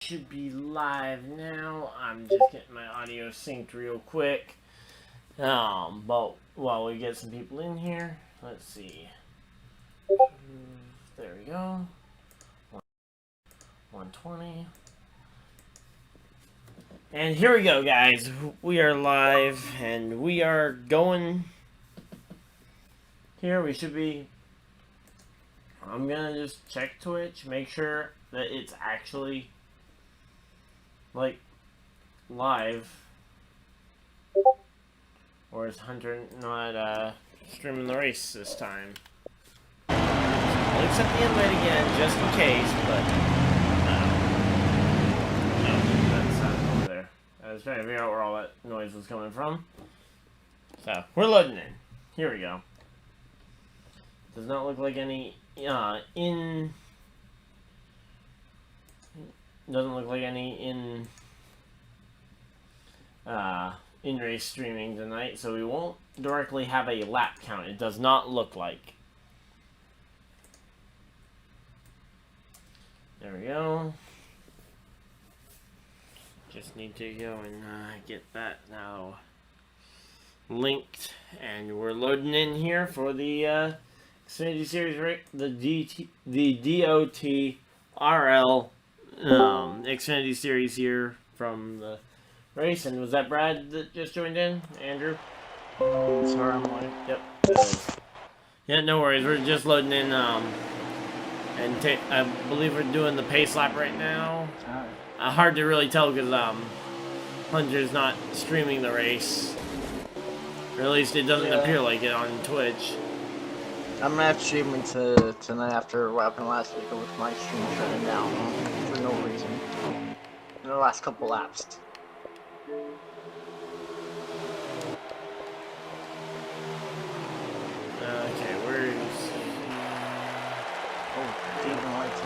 should be live now. I'm just getting my audio synced real quick. But while we get some people in here, let's see. There we go. 120. And here we go, guys. We are live, and we are going. Here we should be. I'm gonna just check Twitch, make sure that it's actually like live, or is Hunter not streaming the race this time? I'll accept the invite again just in case, but no, that's not over there. I was trying to figure out where all that noise was coming from. So we're loading in. Here we go. Does not look like any doesn't look like any in race streaming tonight, so we won't directly have a lap count. It does not look like. There we go. Just need to go and get that now linked, and we're loading in here for the Xfinity Series, the DoTRL Xfinity Series here from the race. And was that Brad that just joined in? Andrew? Sorry, I'm late. Yep. Yeah, no worries. We're just loading in, and I believe we're doing the pace lap right now. Hard to really tell because Hunter's not streaming the race, or at least it doesn't appear like it on Twitch. I'm gonna have to stream into tonight after what happened last week with my stream shutting down for no reason in the last couple laps. Okay, where's... Oh, Stephen Light's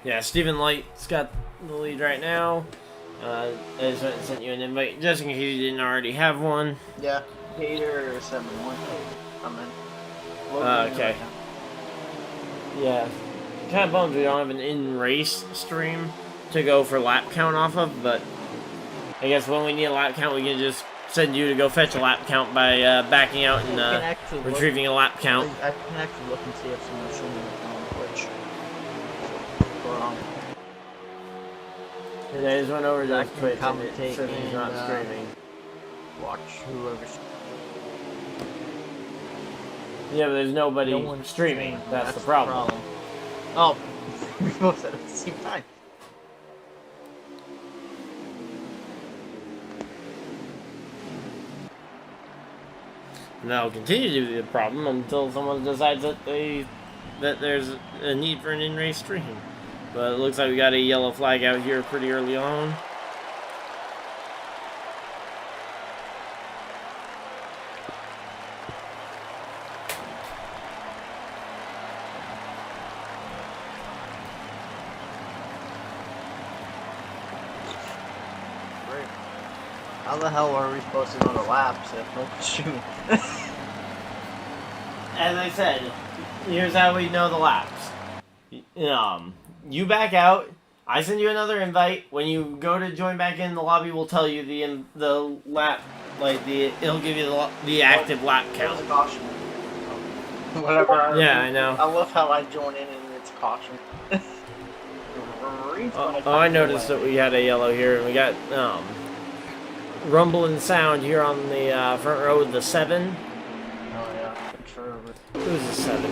Yeah, Stephen Light's got the lead right now. I just went and sent you an invite just in case you didn't already have one. Yeah, Gator 7-1. I'm in. Okay. Yeah. Kind of bummed we don't have an in-race stream to go for lap count off of, but I guess when we need a lap count, we can just send you to go fetch a lap count by backing out and retrieving a lap count. I can actually look and see if someone's streaming on Twitch. I just went over to Twitch and it says he's not streaming. Watch whoever's. Yeah, but there's nobody streaming. That's the problem. Oh, we both said it at the same time. And that'll continue to be the problem until someone decides that there's a need for an in-race stream. But it looks like we got a yellow flag out here pretty early on. Great. How the hell are we supposed to know the laps if nobody's shooting? As I said, here's how we know the laps. You back out. I send you another invite. When you go to join back in, the lobby will tell you the lap, it'll give you the active lap count. There's a caution. Whatever. Yeah, I know. I love how I join in and it's caution. I noticed that we had a yellow here, and we got rumble and sound here on the front row with the 7. Oh yeah, sure. Who's the 7?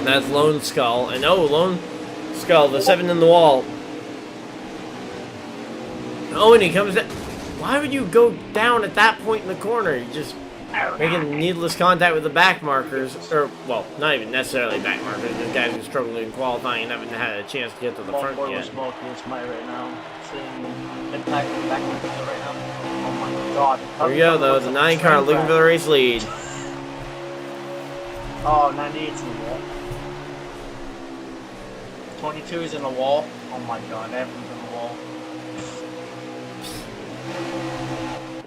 That's Lone Skull. And Lone Skull, the 7 in the wall. Oh, and he comes down. Why would you go down at that point in the corner? You just making needless contact with the back markers. Or, well, not even necessarily back markers. There's guys who struggled in qualifying and haven't had a chance to get to the front yet. Smoking is my right now. Seeing impact with back markers right now. Oh my god. Here we go, though. The 9 car looking for the race lead. Oh, 98's in the wall. 22 is in the wall. Oh my god, everyone's in the wall.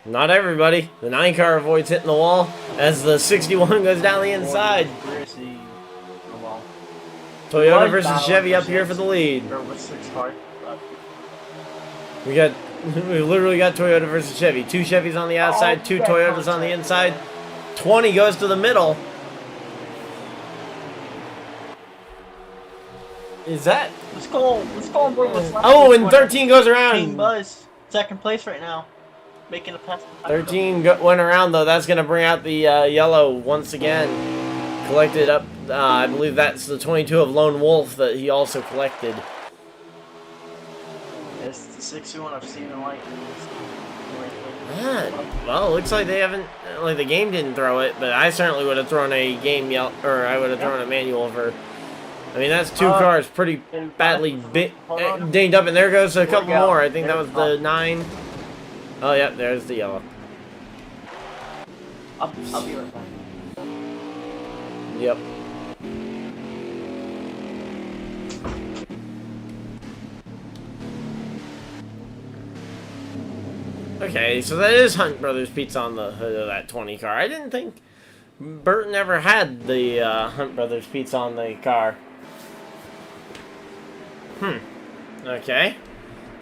Not everybody. The 9 car avoids hitting the wall as the 61 goes down the inside. Oh, well. Toyota versus Chevy up here for the lead. There was 6 cars. We literally got Toyota versus Chevy. 2 Chevys on the outside, 2 Toyotas on the inside. 20 goes to the middle. Is that? Let's go, boy. Oh, and 13 goes around. Team Buzz, 2nd place right now. Making a pass. 13 went around, though. That's going to bring out the yellow once again. Collected up, I believe that's the 22 of Lone Wolf that he also collected. It's the 61 of Stephen White. Well, it looks like they haven't, like the game didn't throw it, but I certainly would have thrown a or I would have thrown a manual for. I mean, that's 2 cars pretty badly dinged up, and there goes a couple more. I think that was the 9. Oh, yeah, there's the yellow. I'll be right back. Yep. Okay, so that is Hunt Brothers Pizza on the hood of that 20 car. I didn't think Burton ever had the Hunt Brothers Pizza on the car. Okay.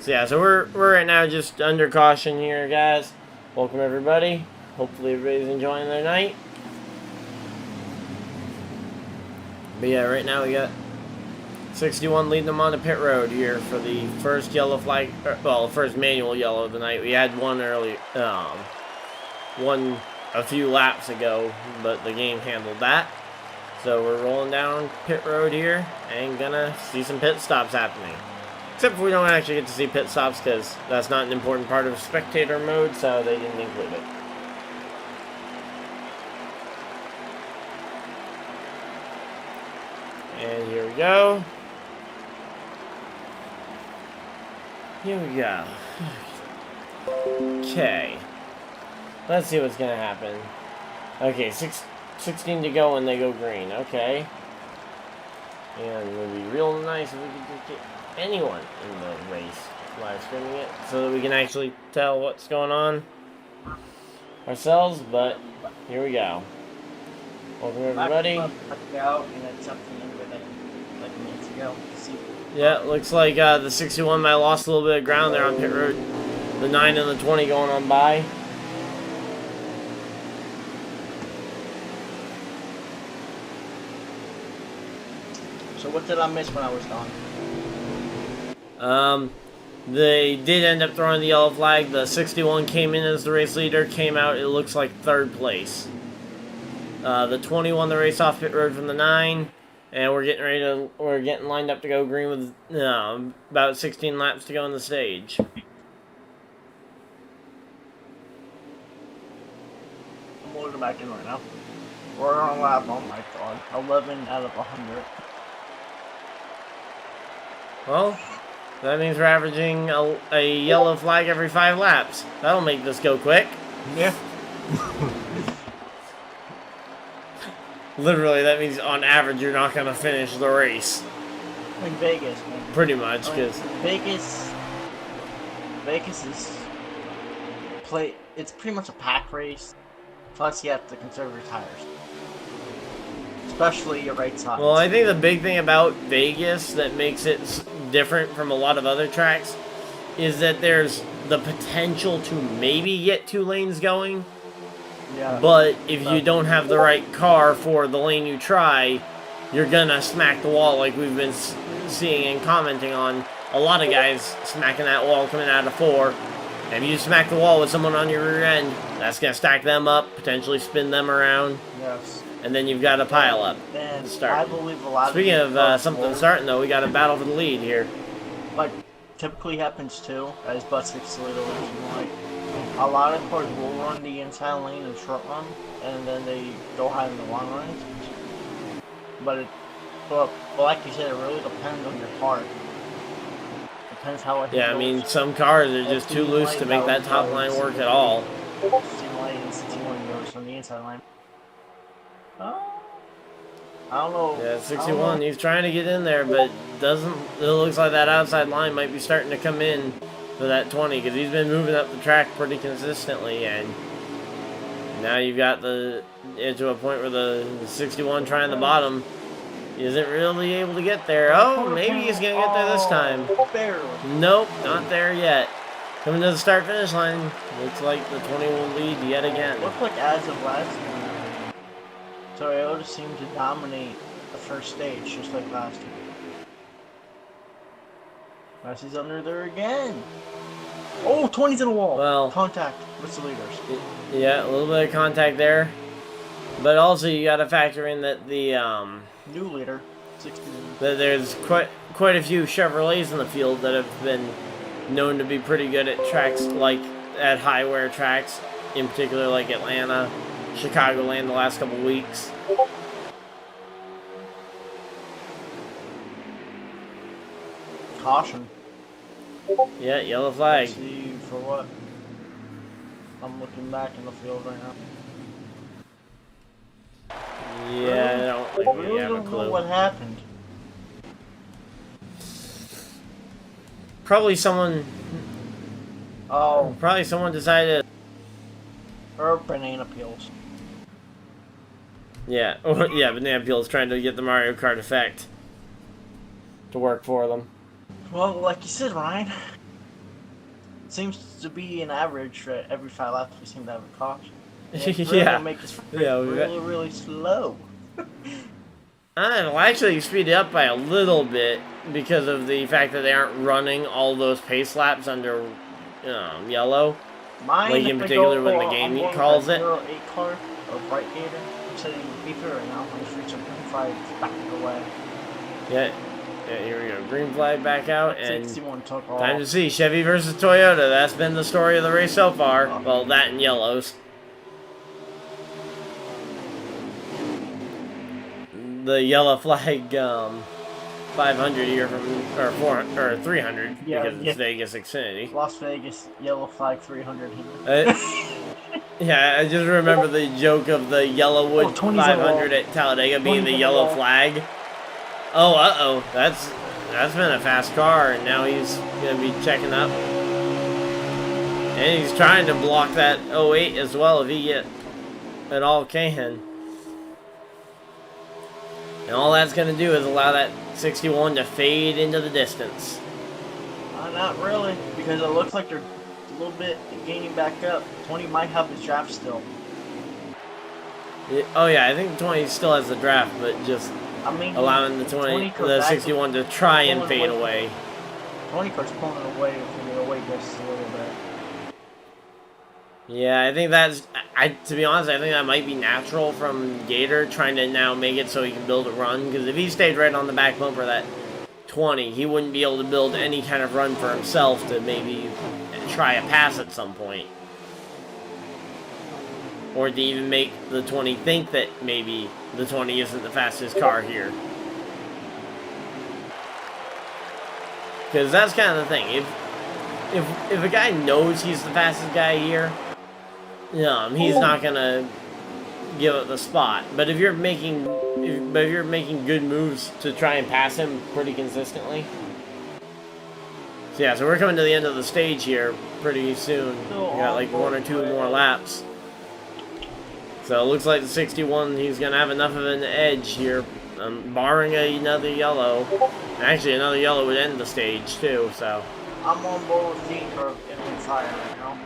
So yeah, so we're right now just under caution here, guys. Welcome everybody. Hopefully everybody's enjoying their night. But yeah, right now we got 61 leading them on the pit road here for the first yellow flag, well, first manual yellow of the night. We had one early, one a few laps ago, but the game handled that. So we're rolling down pit road here and gonna see some pit stops happening. Except for we don't actually get to see pit stops because that's not an important part of spectator mode, so they didn't include it. And here we go. Here we go. Okay. Let's see what's going to happen. Okay, 16 to go and they go green. Okay. And it would be real nice if we could just get anyone in the race live streaming it so that we can actually tell what's going on ourselves, but here we go. Welcome everybody. Yeah, looks like the 61 might have lost a little bit of ground there on pit road. The 9 and the 20 going on by. So what did I miss when I was gone? They did end up throwing the yellow flag. The 61 came in as the race leader, came out, it looks like 3rd place. The 20 won the race off pit road from the 9. And we're getting lined up to go green with about 16 laps to go on the stage. I'm loading back in right now. We're on lap, oh my god, 11 out of 100. Well, that means we're averaging a yellow flag every 5 laps. That'll make this go quick. Yeah. Literally, that means on average you're not going to finish the race. In Vegas, man. Pretty much, because Vegas is it's pretty much a pack race. Plus, you have to conserve your tires, especially your right side. Well, I think the big thing about Vegas that makes it different from a lot of other tracks is that there's the potential to maybe get 2 lanes going. Yeah. But if you don't have the right car for the lane you try, you're gonna smack the wall like we've been seeing and commenting on. A lot of guys smacking that wall coming out of 4. And if you smack the wall with someone on your rear end, that's gonna stack them up, potentially spin them around. Yes. And then you've got a pile up And to start. I believe a lot Speaking of something starting, though, we got a battle for the lead here. Like typically happens too, as Bus 6 later like. A lot of cars will run the inside lane and short run, and then they go high in the long runs. But like you said, it really depends on your car. Depends how it. Yeah, I mean, some cars are just too loose to make that top line work at all. 61 goes from the inside line. I don't know. Yeah, 61. He's trying to get in there, but doesn't. It looks like that outside line might be starting to come in for that 20 because he's been moving up the track pretty consistently, and now you've got into a point where the 61 trying the bottom. Is it really able to get there? Oh, maybe he's going to get there this time. Barely. Nope, not there yet. Coming to the start-finish line. Looks like the 20 will lead yet again. Looks like as of last year, Toyota seemed to dominate the first stage, just like last year. Messi's under there again. Oh, 20's in the wall. Well, contact with the leaders. Yeah, a little bit of contact there. But also you got to factor in that the new leader, 60. that there's quite a few Chevrolets in the field that have been known to be pretty good at tracks like at high wear tracks, in particular like Atlanta, Chicagoland the last couple weeks. Caution. Yeah, yellow flag. Let's see for what? I'm looking back in the field right now. Yeah, I don't think we really have a don't clue. know what happened. Probably someone decided. Or banana peels. Yeah, yeah, banana peels trying to get the Mario Kart effect to work for them. Well, like you said, Ryan, it seems to be an average for every 5 laps we seem to have a caution. Yeah, Make this really slow. It'll actually speed it up by a little bit because of the fact that they aren't running all those pace laps under yellow. Mine, like in particular when the game calls it. 8 car of right gator. I'm setting the beeper right now. I'm just reaching 5 back away. Yeah, here we go. Green flag back out, and 61 took off. time to see Chevy versus Toyota. That's been the story of the race so far. Well, that and yellows. The yellow flag 500 here from or 400 or 300 because it's Vegas Xfinity. Las Vegas yellow flag 300 here. Yeah, I just remember the joke of the Yellowwood 500 at Talladega being the yellow flag. Oh, that's been a fast car, and now he's gonna be checking up, and he's trying to block that 08 as well if he at all can. And all that's going to do is allow that 61 to fade into the distance. Not really, because it looks like they're a little bit gaining back up. 20 might have the draft still. Oh yeah, I think 20 still has the draft, but just allowing the 61 to try and fade away. 20 car's pulling away from the away just a little bit. Yeah, I think that's, to be honest, I think that might be natural from Gator, trying to now make it so he can build a run, because if he stayed right on the back bumper, that 20, he wouldn't be able to build any kind of run for himself to maybe try a pass at some point. Or to even make the 20 think that maybe the 20 isn't the fastest car here. Because that's kind of the thing, if a guy knows he's the fastest guy here, he's not gonna give up the spot. But if you're making good moves to try and pass him pretty consistently. So yeah, so we're coming to the end of the stage here pretty soon. We got like 1 or 2 more laps. So it looks like the 61, he's gonna have enough of an edge here, barring another yellow. Actually, another yellow would end the stage too. So I'm on board with Dean for getting fire right now.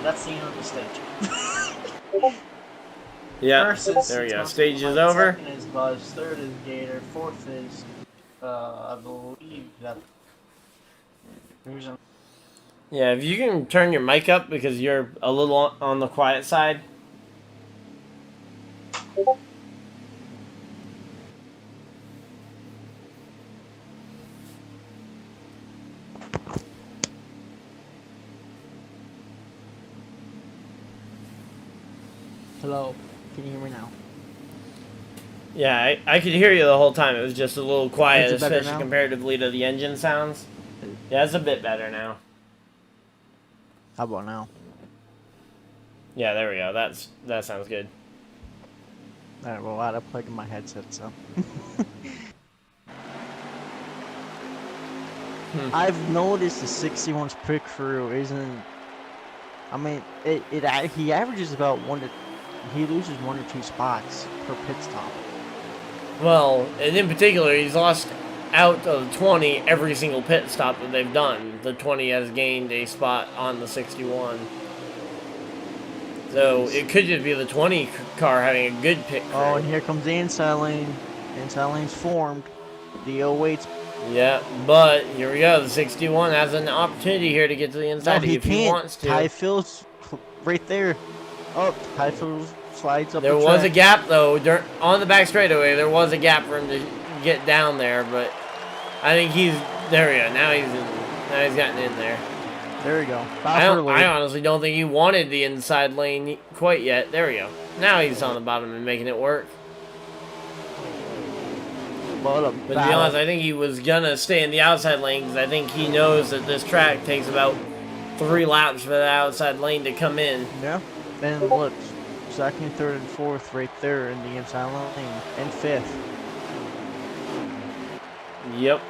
That's the end of the stage. Yeah, there we go. Stage is over. Second is Buzz, third is Gator, fourth is, I believe that. Yeah, if you can turn your mic up because you're a little on the quiet side. Hello, can you hear me now? Yeah, I could hear you the whole time. It was just a little quiet, especially now? comparatively to the engine sounds. Yeah, it's a bit better now. How about now? Yeah, there we go. That sounds good. Alright, well, I had to plug in my headset, so. I've noticed the 61's pit crew isn't. I mean, he averages about he loses 1 or 2 spots per pit stop. Well, and in particular, he's lost out of 20 every single pit stop that they've done. The 20 has gained a spot on the 61. So it could just be the 20 car having a good pit crew. Oh, and here comes the inside lane. Inside lane's formed. The 08's. Yeah, but here we go. The 61 has an opportunity here to get to the inside if he wants to. Ty Phil's right there. Oh, Ty Phil slides up There the was track. a gap, though, on the back straightaway. There was a gap for him to get down there, but I think he's... There we go. Now he's gotten in there. There we go. I honestly don't think he wanted the inside lane quite yet. There we go. Now he's on the bottom and making it work. But to be honest, I think he was going to stay in the outside lane because I think he knows that this track takes about 3 laps for the outside lane to come in. Yeah. And look, second, third, and fourth right there in the inside lane. And fifth. Yep.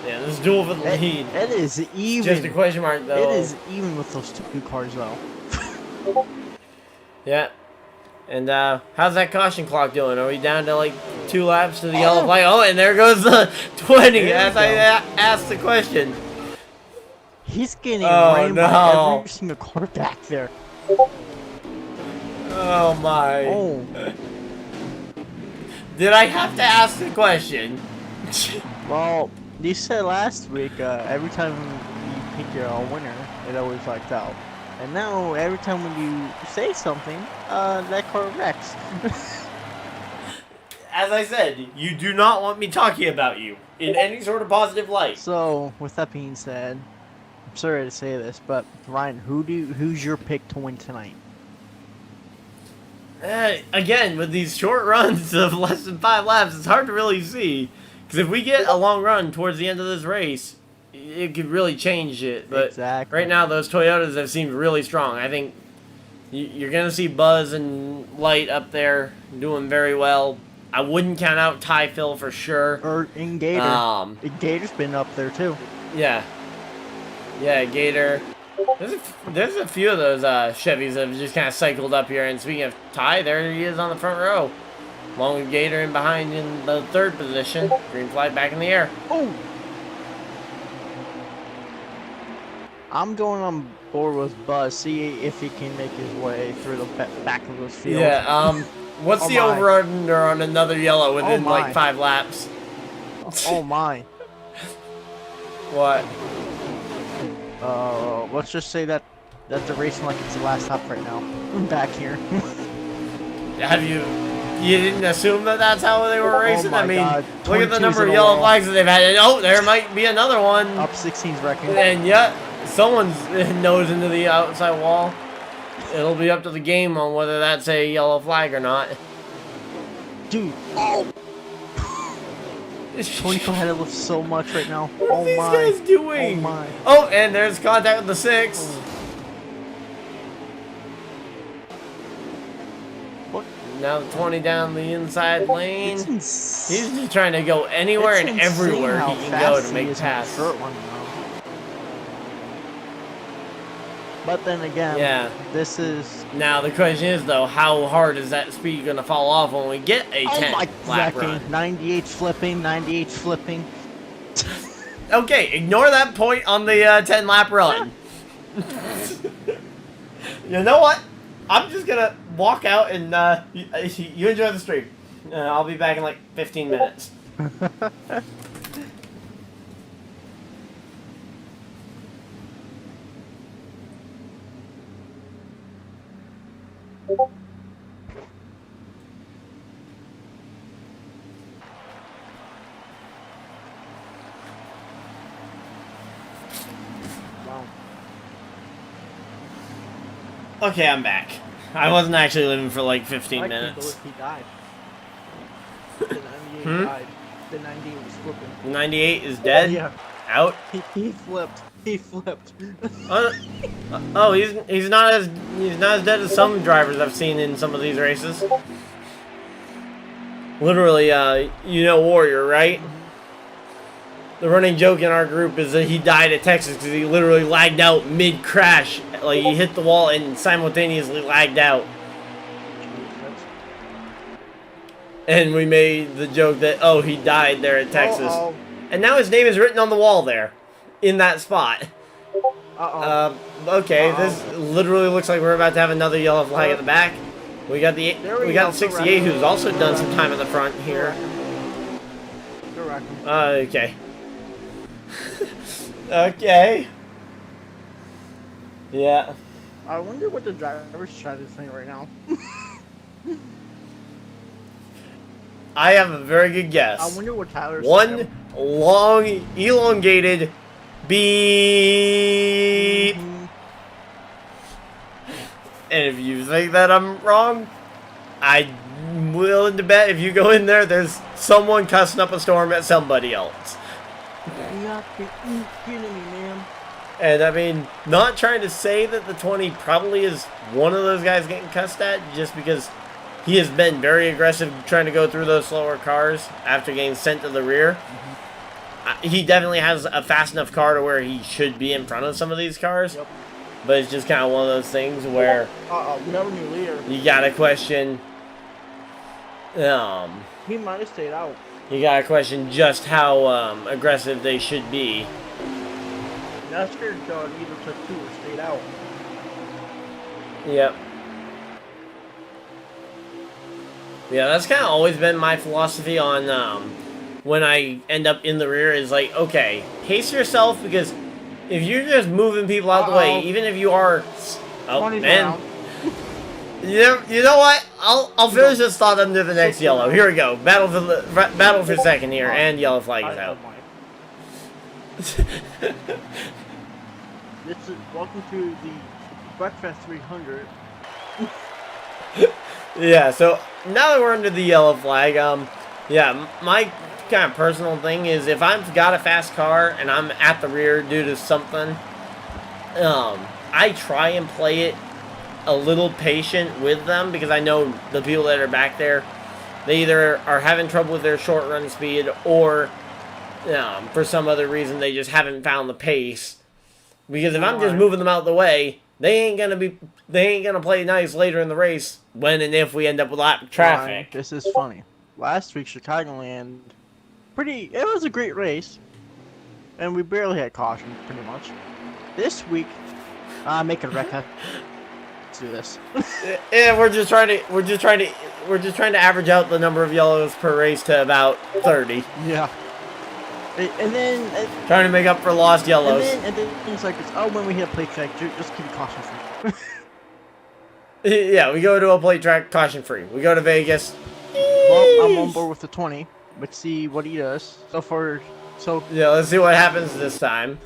Yeah, this is duel for the lead. It is even. Just a question mark, though. It is even with those 2 cars, though. Yeah. And how's that caution clock doing? Are we down to like 2 laps to the yellow flag? Oh, and there goes the 20 as I asked the question. He's getting rained by every single car back there. Oh my. Oh. Did I have to ask the question? Well, you said last week, every time you pick your winner, it always worked out. And now, every time when you say something, that car wrecks. As I said, you do not want me talking about you in any sort of positive light. So, with that being said, I'm sorry to say this, but Ryan, who's your pick to win tonight? Again, with these short runs of less than 5 laps, it's hard to really see. Because if we get a long run towards the end of this race, it could really change it. But exactly. Right now, those Toyotas have seemed really strong. I think you're going to see Buzz and Light up there doing very well. I wouldn't count out Ty Phil for sure. Or in Gator. Gator's been up there too. Yeah. Yeah, Gator. There's a few of those Chevys that have just kind of cycled up here. And speaking of Ty, there he is on the front row. Along with Gator in behind in the 3rd position. Green flag back in the air. Oh! I'm going on board with Buzz. See if he can make his way through the back of this field. Yeah, what's the over-under on another yellow within like 5 laps? Oh my. What? Let's just say that they're racing like it's the last stop right now. Back here. Have you didn't assume that that's how they were racing? I mean, God. look at the number of yellow flags that they've had. And, oh, there might be another one. Up 16's wrecking. And yet, someone's nose into the outside wall. It'll be up to the game on whether that's a yellow flag or not. Dude. Oh. 24 had to lift so much right now. What are these guys doing? Oh my. Oh, and there's contact with the 6. Look. Now the 20 down the inside lane. He's just trying to go anywhere and everywhere he can go to make pass. But then again, yeah, this is... Now the question is, though, how hard is that speed going to fall off when we get a 10-lap run? 98 flipping, 98 flipping. Okay, ignore that point on the 10-lap run. You know what? I'm just going to walk out and you enjoy the stream. I'll be back in like 15 minutes. Okay, I'm back. I wasn't actually living for like 15 minutes. He died. The 98 died. The 98 was flipping. 98 is dead? Yeah. Out? He flipped. He flipped. Oh, he's not as dead as some drivers I've seen in some of these races. Literally, you know Warrior, right? The running joke in our group is that he died at Texas because he literally lagged out mid-crash. Like, he hit the wall and simultaneously lagged out. And we made the joke that, oh, he died there at Texas. Uh-oh. And now his name is written on the wall there. In that spot. Uh-oh. Okay, this literally looks like we're about to have another yellow flag at the back. We got the 68 who's also done some time at the front here. Okay. Okay. Yeah. I wonder what the driver's trying to say right now. I have a very good guess. I wonder what Tyler's One long, elongated beep. And if you think that I'm wrong, I'm willing to bet if you go in there, there's someone cussing up a storm at somebody else. You're kidding me, man. And I mean, not trying to say that the 20 probably is one of those guys getting cussed at, just because he has been very aggressive trying to go through those slower cars after getting sent to the rear. He definitely has a fast enough car to where he should be in front of some of these cars. Yep. But it's just kind of one of those things where we have a new leader. you gotta question. He might have stayed out. You gotta question just how aggressive they should be. NASCAR dog either took 2 or stayed out. Yep. Yeah, that's kind of always been my philosophy on when I end up in the rear is like, okay, pace yourself, because if you're just moving people out the way, even if you are, oh man, you know what? I'll finish this thought under the next yellow. Here we go. Battle for second here, and yellow flag is out. Welcome to the Breakfast 300. Yeah, so now that we're under the yellow flag, yeah, my kind of personal thing is if I've got a fast car and I'm at the rear due to something, I try and play it a little patient with them, because I know the people that are back there, they either are having trouble with their short run speed, or for some other reason they just haven't found the pace. Because if I'm just moving them out the way, they ain't gonna play nice later in the race when and if we end up with a lot of traffic. This is funny. Last week, Chicagoland, it was a great race, and we barely had caution, pretty much. This week, make a record. Let's do this. Yeah, we're just trying to average out the number of yellows per race to about 30. Yeah. And then trying to make up for lost yellows. And then things like this. Oh, when we hit a plate track, just keep caution free. Yeah, we go to a plate track, caution free. We go to Vegas. Well, I'm on board with the 20. Let's see what he does. Yeah, let's see what happens this time.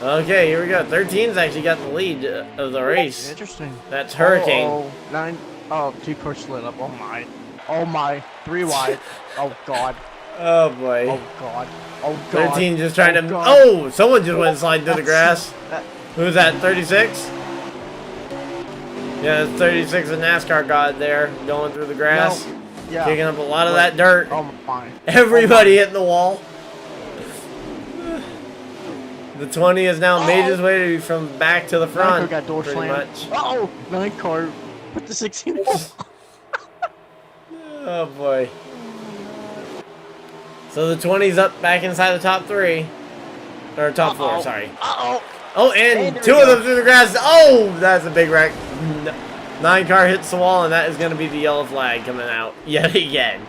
Okay, here we go. 13's actually got the lead of the race. Interesting. That's Hurricane. Oh, 9. Oh, 2 cars slid up. Oh my. Oh my. 3 wide. Oh god. Oh boy. Oh god. Oh god. 13 just trying to. God. Oh, someone just went sliding through the grass. Who's that? 36? Yeah, it's 36 of NASCAR god there, going through the grass. No. Yeah. Kicking up a lot of that dirt. Oh my. Everybody hitting the wall. The 20 has now made his way from back to the front. Got door pretty slammed. much. Oh, 9 car with the 16. Oh boy. So the 20's up back inside the top 3. Or top 4, sorry. Oh, and 2 of them through the grass. Oh, that's a big wreck. 9 car hits the wall, and that is going to be the yellow flag coming out yet again.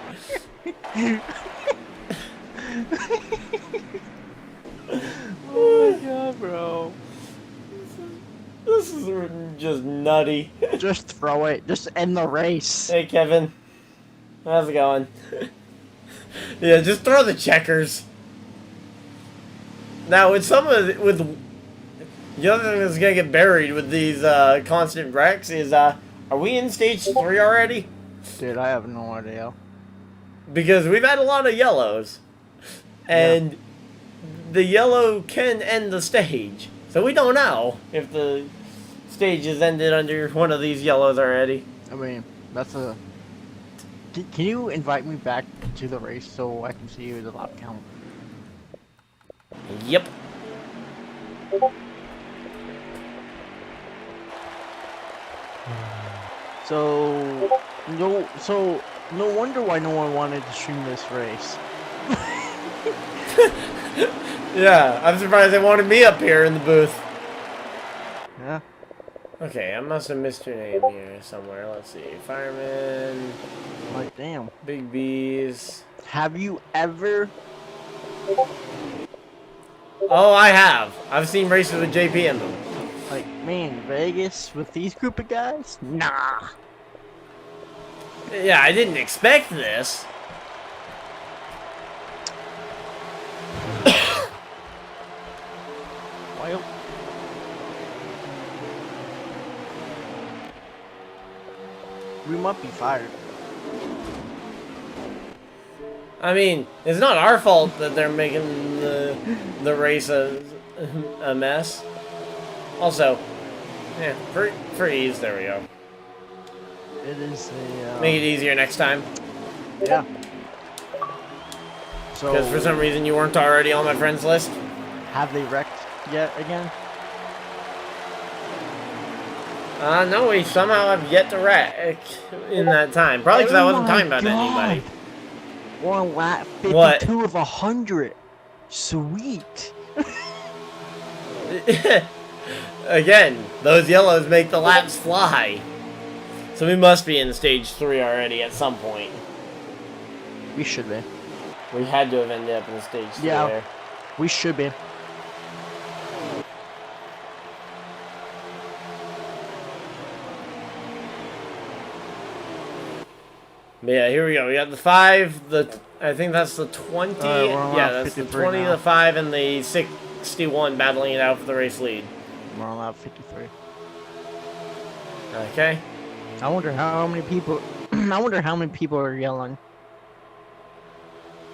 Oh my god, bro. This is just nutty. Just throw it. Just end the race. Hey, Kevin. How's it going? Yeah, just throw the checkers. Now, with the other thing that's gonna get buried with these constant wrecks is, are we in stage 3 already? Dude, I have no idea. Because we've had a lot of yellows, and the yellow can end the stage, so we don't know if the stage has ended under one of these yellows already. I mean, that's a. Can you invite me back to the race so I can see the lap count? Yep. So No wonder why no one wanted to stream this race. Yeah, I'm surprised they wanted me up here in the booth. Yeah. Okay, I must have missed your name here somewhere. Let's see. Fireman. Like, damn. Big B's. Have you ever... Oh, I have. I've seen races with JP in them. Like, man, Vegas with these group of guys? Nah. Yeah, I didn't expect this. Well... We might be fired. I mean, it's not our fault that they're making the race a mess. Also, yeah, for ease, there we go. It is a... Make it easier next time. Yeah. So... Because for some reason you weren't already on my friends list. Have they wrecked yet again? No, we somehow have yet to wreck in that time. Probably because I wasn't talking about anybody. We're on lap 52 What? of 100. Sweet. Again, those yellows make the laps fly. So we must be in stage 3 already at some point. We should be. We had to have ended up in stage 3 Yeah. there. We should be. But yeah, here we go. We got the 5, I think that's the 20. we're on Yeah, lap that's the 53 20, now. the 5, and the 61 battling it out for the race lead. We're on lap 53. Okay. I wonder how many people. I wonder how many people are yelling.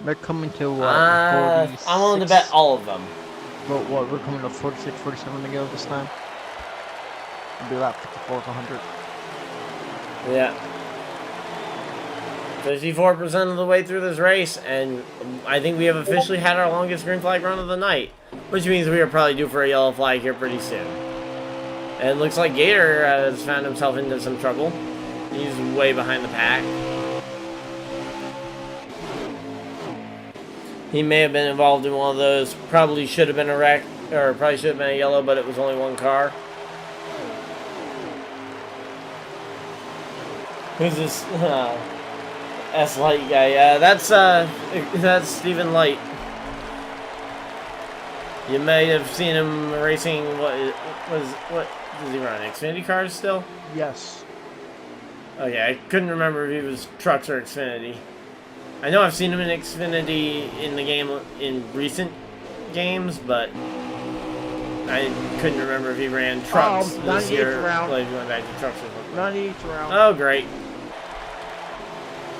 They're coming to what? I'm willing to bet all of them. But what? We're coming to 46, 47 to go this time. It'll be lap 54 of 100. Yeah. 54% of the way through this race, and I think we have officially had our longest green flag run of the night, which means we are probably due for a yellow flag here pretty soon. And it looks like Gator has found himself into some trouble. He's way behind the pack. He may have been involved in one of those. Probably should have been a wreck, or probably should have been a yellow, but it was only one car. Who's this? S Light guy. Yeah, that's Stephen Light. You may have seen him racing. What does he run? Xfinity cars still? Yes. Okay, I couldn't remember if he was trucks or Xfinity. I know I've seen him in Xfinity in the game in recent games, but I couldn't remember if he ran trucks this year. Round. Well, if he went back to trucks or something. 98th round. Oh, great.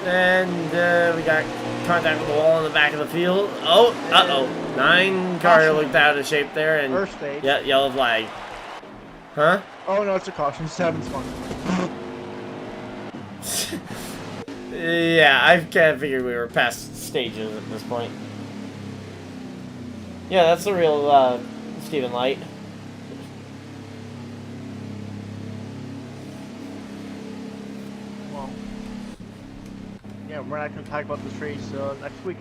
And we got contact with the wall in the back of the field. Oh, uh-oh. 9 car looked out of shape there. And First stage. yeah, yellow flag. Huh? Oh no, it's a caution. 7's fun. Yeah, I kind of figured we were past stages at this point. Yeah, that's the real Stephen Light. Well, yeah, we're not going to talk about this race next week.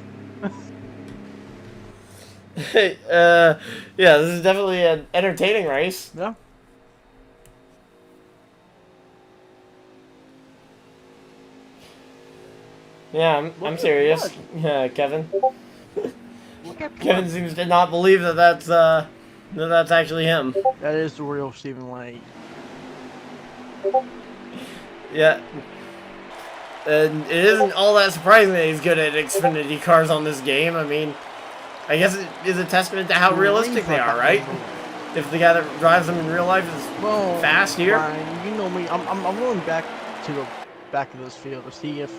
Yeah, this is definitely an entertaining race. Yeah. Yeah, I'm serious. What? Yeah, Kevin. Look at Kevin seems to not believe that that's actually him. That is the real Stephen Light. Yeah. And it isn't all that surprising that he's good at Xfinity cars on this game. I mean, I guess it is a testament to how realistic they are, right? If the guy that drives them in real life is fast here. Brian, you know me. I'm going back to the back of this field to see if,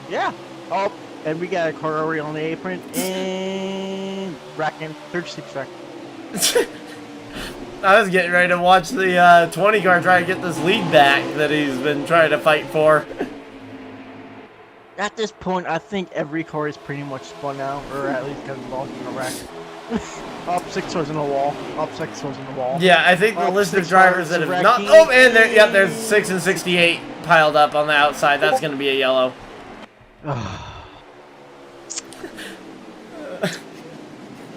yeah. Oh, and we got a car already on the apron and racking 36 rack. I was getting ready to watch the 20 car try to get this lead back that he's been trying to fight for. At this point, I think every car is pretty much spun out, or at least got involved in a wreck. Up 6 was in the wall. Up 6 was in the wall. Yeah, I think the list of drivers that have not. Oh, and there, yeah, there's 6 and 68 piled up on the outside. That's going to be a yellow.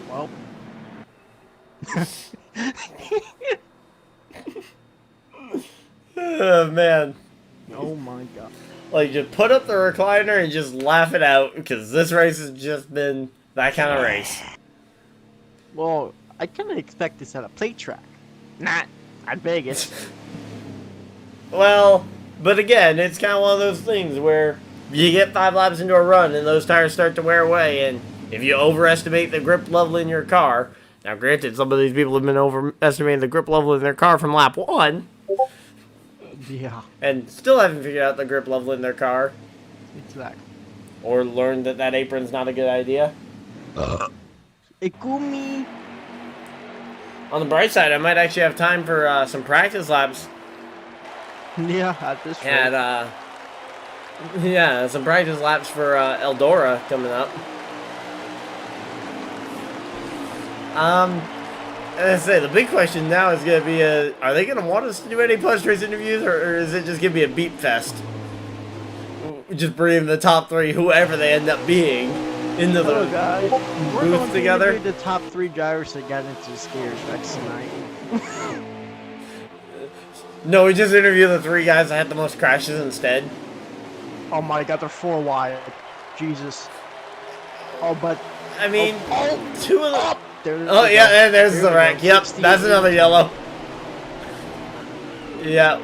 Well. Oh, man. Oh my god. Like, just put up the recliner and just laugh it out, because this race has just been that kind of race. Well, I kind of expect this at a plate track. Not at Vegas. Well, but again, it's kind of one of those things where you get 5 laps into a run and those tires start to wear away, and if you overestimate the grip level in your car, now granted, some of these people have been overestimating the grip level in their car from lap 1. Yeah. And still haven't figured out the grip level in their car. Exactly. Or learned that that apron's not a good idea. Ikumi. On the bright side, I might actually have time for some practice laps. Yeah, at this rate. And, yeah, some practice laps for Eldora coming up. As I say, the big question now is going to be, are they going to want us to do any post-race interviews, or is it just going to be a beep fest? Just bringing the top 3, whoever they end up being, into the guys. We're booth going together. To the top 3 drivers that got into the skaters next tonight. No, we just interview the 3 guys that had the most crashes instead. Oh my god, they're 4 wide. Jesus. Oh, but... I mean, 2 of them... Oh, yeah, and there's the wreck. Yep, that's another yellow. Yeah.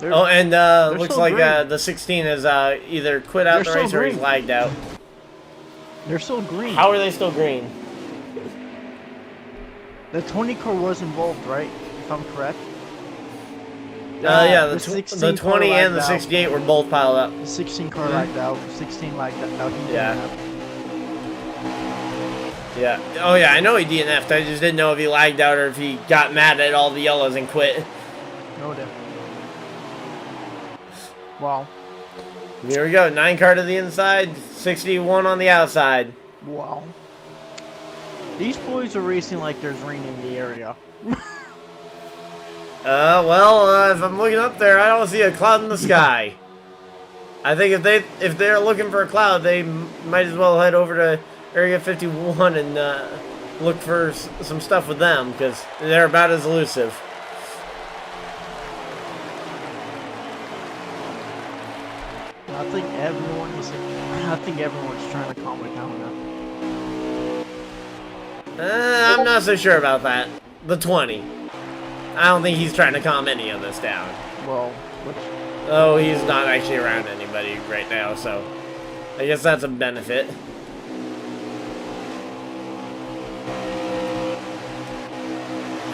And looks like the 16 is either quit out the race or he's lagged out. They're still green. How are they still green? The 20 car was involved, right? If I'm correct. Yeah, the 20 and the 68 were both piled up. The 16 car lagged out. 16 lagged out. No, he didn't have. Yeah. Oh, yeah, I know he DNF'd. I just didn't know if he lagged out or if he got mad at all the yellows and quit. No doubt. Wow. Here we go. 9 car to the inside, 61 on the outside. Wow. These boys are racing like there's rain in the area. Well, if I'm looking up there, I don't see a cloud in the sky. I think if they're looking for a cloud, they might as well head over to Area 51 and look for some stuff with them, because they're about as elusive. I think everyone's trying to calm it down now. I'm not so sure about that. The 20. I don't think he's trying to calm any of this down. Well, oh, he's not actually around anybody right now, so I guess that's a benefit.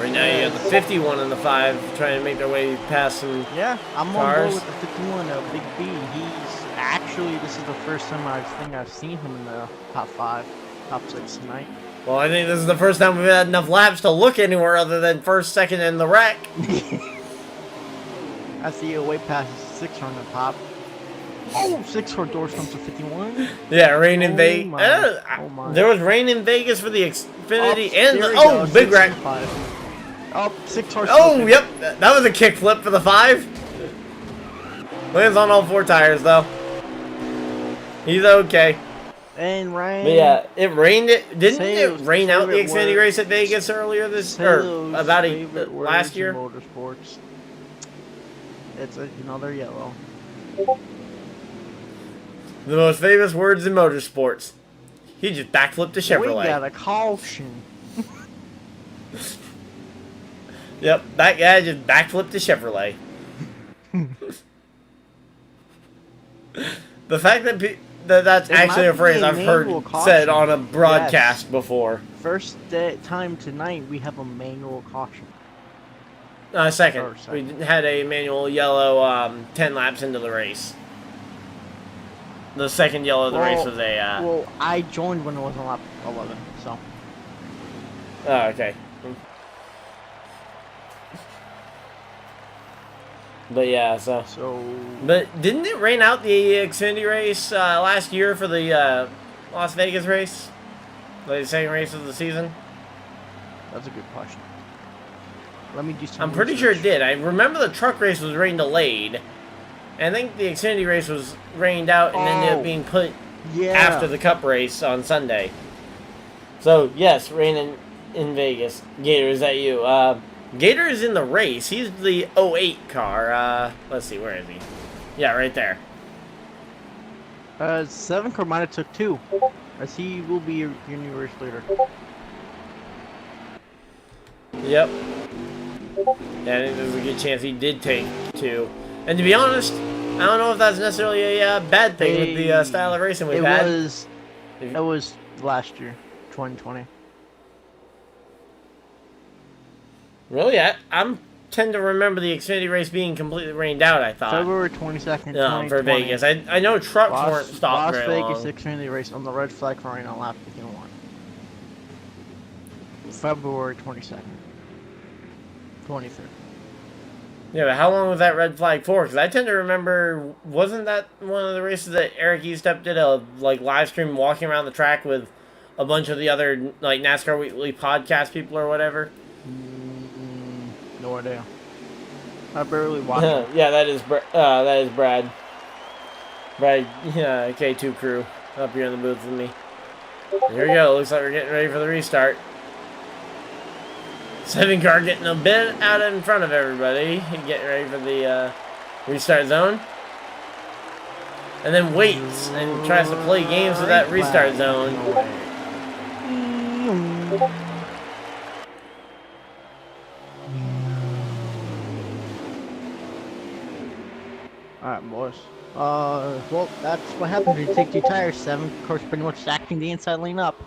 Right now you got the 51 and the 5 trying to make their way past some Yeah, I'm cars. on board with the 51, Big B. He's actually, this is the first time I've seen him in the top 5, top 6 tonight. Well, I think this is the first time we've had enough laps to look anywhere other than first, second, and the wreck. I see a way past 6 on the top. Oh, 6 for doors comes to 51. Yeah, rain in Vegas. There was rain in Vegas for the Xfinity and the big wreck. Oh, 6 horse. Oh, yep, that was a kickflip for the 5. Lands on all 4 tires though. He's okay. And rain. But yeah, it rained. Didn't it rain out the Xfinity race at Vegas earlier this last year? Motorsports. It's another yellow. The most famous words in motorsports. He just backflipped a Chevrolet. We got a caution. Yep, that guy just backflipped a Chevrolet. The fact that that's actually a phrase I've heard said on a broadcast before. First time tonight we have a manual caution. Second. We had a manual yellow 10 laps into the race. The second yellow of the race was a... Well, I joined when it was on lap 11, so... Oh, okay. But yeah, so... But didn't it rain out the Xfinity race last year for the Las Vegas race? The second race of the season? That's a good question. Let me do some I'm pretty sure it did. I remember the truck race was rain delayed. And I think the Xfinity race was rained out and ended up being put after the Cup race on Sunday. So, yes, rain in Vegas. Gator, is that you? Gator is in the race. He's the 08 car. Let's see, where is he? Yeah, right there. 7 car might have took 2, as he will be your new race leader. Yep. Yeah, I think there's a good chance he did take 2. And to be honest, I don't know if that's necessarily a bad thing with the style of racing we've had. It was last year, 2020. Really? I tend to remember the Xfinity race being completely rained out, I thought. February 22nd, 2020. For Vegas. I know trucks weren't stopped very long. Las Vegas Xfinity race on the red flag for rain on lap 1. February 22nd. 23rd. Yeah, but how long was that red flag for? Because I tend to remember, wasn't that one of the races that Eric Estep did a live stream walking around the track with a bunch of the other NASCAR Weekly podcast people or whatever? No idea. I barely watched it. Yeah, that is Brad. Brad, K2 crew up here in the booth with me. Here we go. Looks like we're getting ready for the restart. 7 car getting a bit out in front of everybody, getting ready for the restart zone. And then waits and tries to play games with that restart zone. Alright, boys. Well, that's what happens when you take 2 tires. 7 cars pretty much stacking the inside lane up.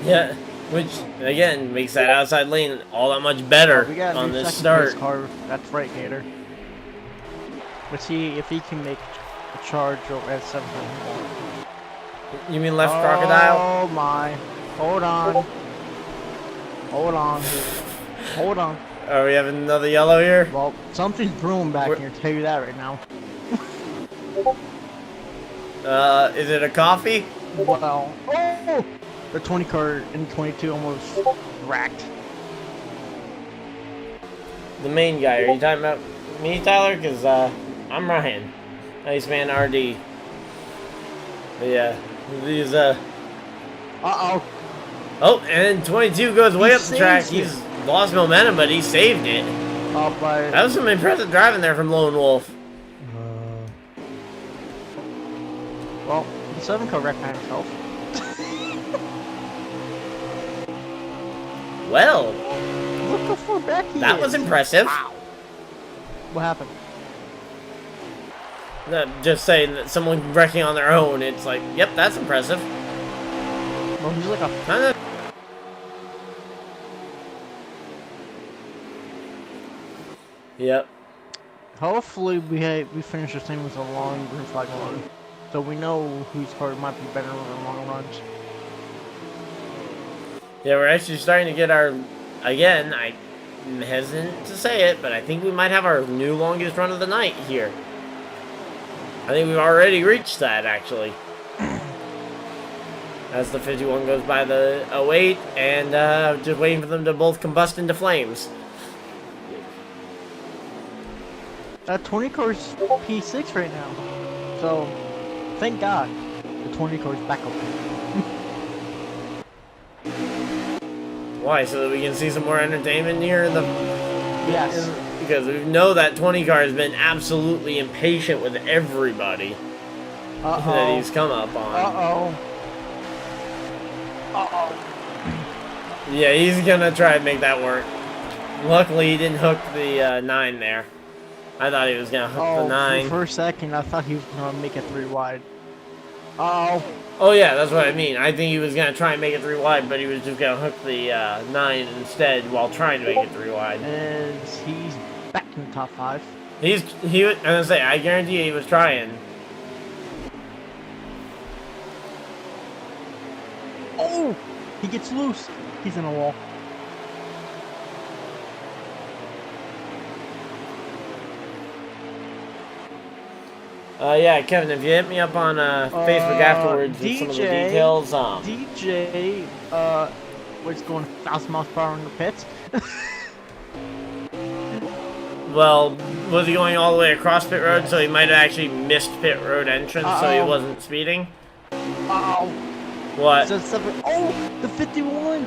Yeah. Which, again, makes that outside lane all that much better on this start. Car. That's right, Gator. Let's see if he can make a charge over at 7. You mean left crocodile? Oh my. Hold on. Hold on. Hold on. Oh, we have another yellow here? Well, something's brewing back here, I'll tell you that right now. Is it a coffee? Well, oh! The 20 car in 22 almost racked. The main guy. Are you talking about me, Tyler? Because I'm Ryan. Nice man, RD. But yeah, these Uh-oh. Oh, and 22 goes way up the track. He's lost momentum, but he saved it. That was some impressive driving there from Lone Wolf. Well, the 7 car wrecked by himself. Well, look how far back he is. That was impressive. Wow. What happened? Just saying that someone wrecking on their own, it's like, yep, that's impressive. Well, he's like a... Yep. Hopefully we finish this thing with a long green flag run, so we know whose car might be better in the long runs. Yeah, we're actually starting to get our, again, I'm hesitant to say it, but I think we might have our new longest run of the night here. I think we've already reached that, actually. As the 51 goes by the 08, and just waiting for them to both combust into flames. That 20 car's P6 right now, so thank God the 20 car's back up. Why? So that we can see some more entertainment here in the... Yes. Because we know that 20 car has been absolutely impatient with everybody that he's come up on. Yeah, he's gonna try and make that work. Luckily, he didn't hook the 9 there. I thought he was gonna hook the 9. For a second, I thought he was gonna make it 3 wide. Oh yeah, that's what I mean. I think he was gonna try and make it 3 wide, but he was just gonna hook the 9 instead while trying to make it 3 wide. And he's back in the top 5. He was. I'm gonna say, I guarantee he was trying. Oh, he gets loose. He's in a wall. Yeah, Kevin, if you hit me up on Facebook afterwards with some of the details, DJ, was going 1,000 miles per hour in the pits. Well, was he going all the way across pit road? So he might have actually missed pit road entrance, so he wasn't speeding. Oh. What? Oh, the 51.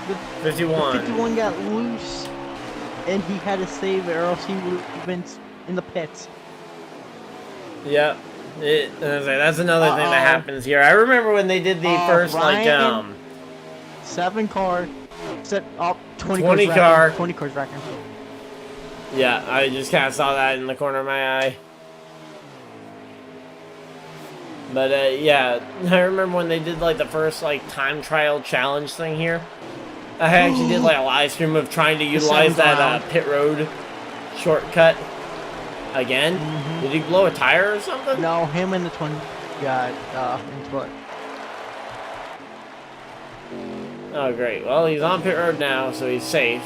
The 51. The 51 got loose, and he had to save it, or else he would have been in the pits. Yep. That's another thing that happens here. I remember when they did the first, Ryan, like, 7 car, set up 20 car. 20 cars wrecking. Yeah, I just kind of saw that in the corner of my eye. But, yeah, I remember when they did, like, the first, like, time trial challenge thing here. I actually did, like, a live stream of trying to utilize that pit road shortcut again. Did he blow a tire or something? No, him and the 20 got into it. Oh, great. Well, he's on pit road now, so he's safe.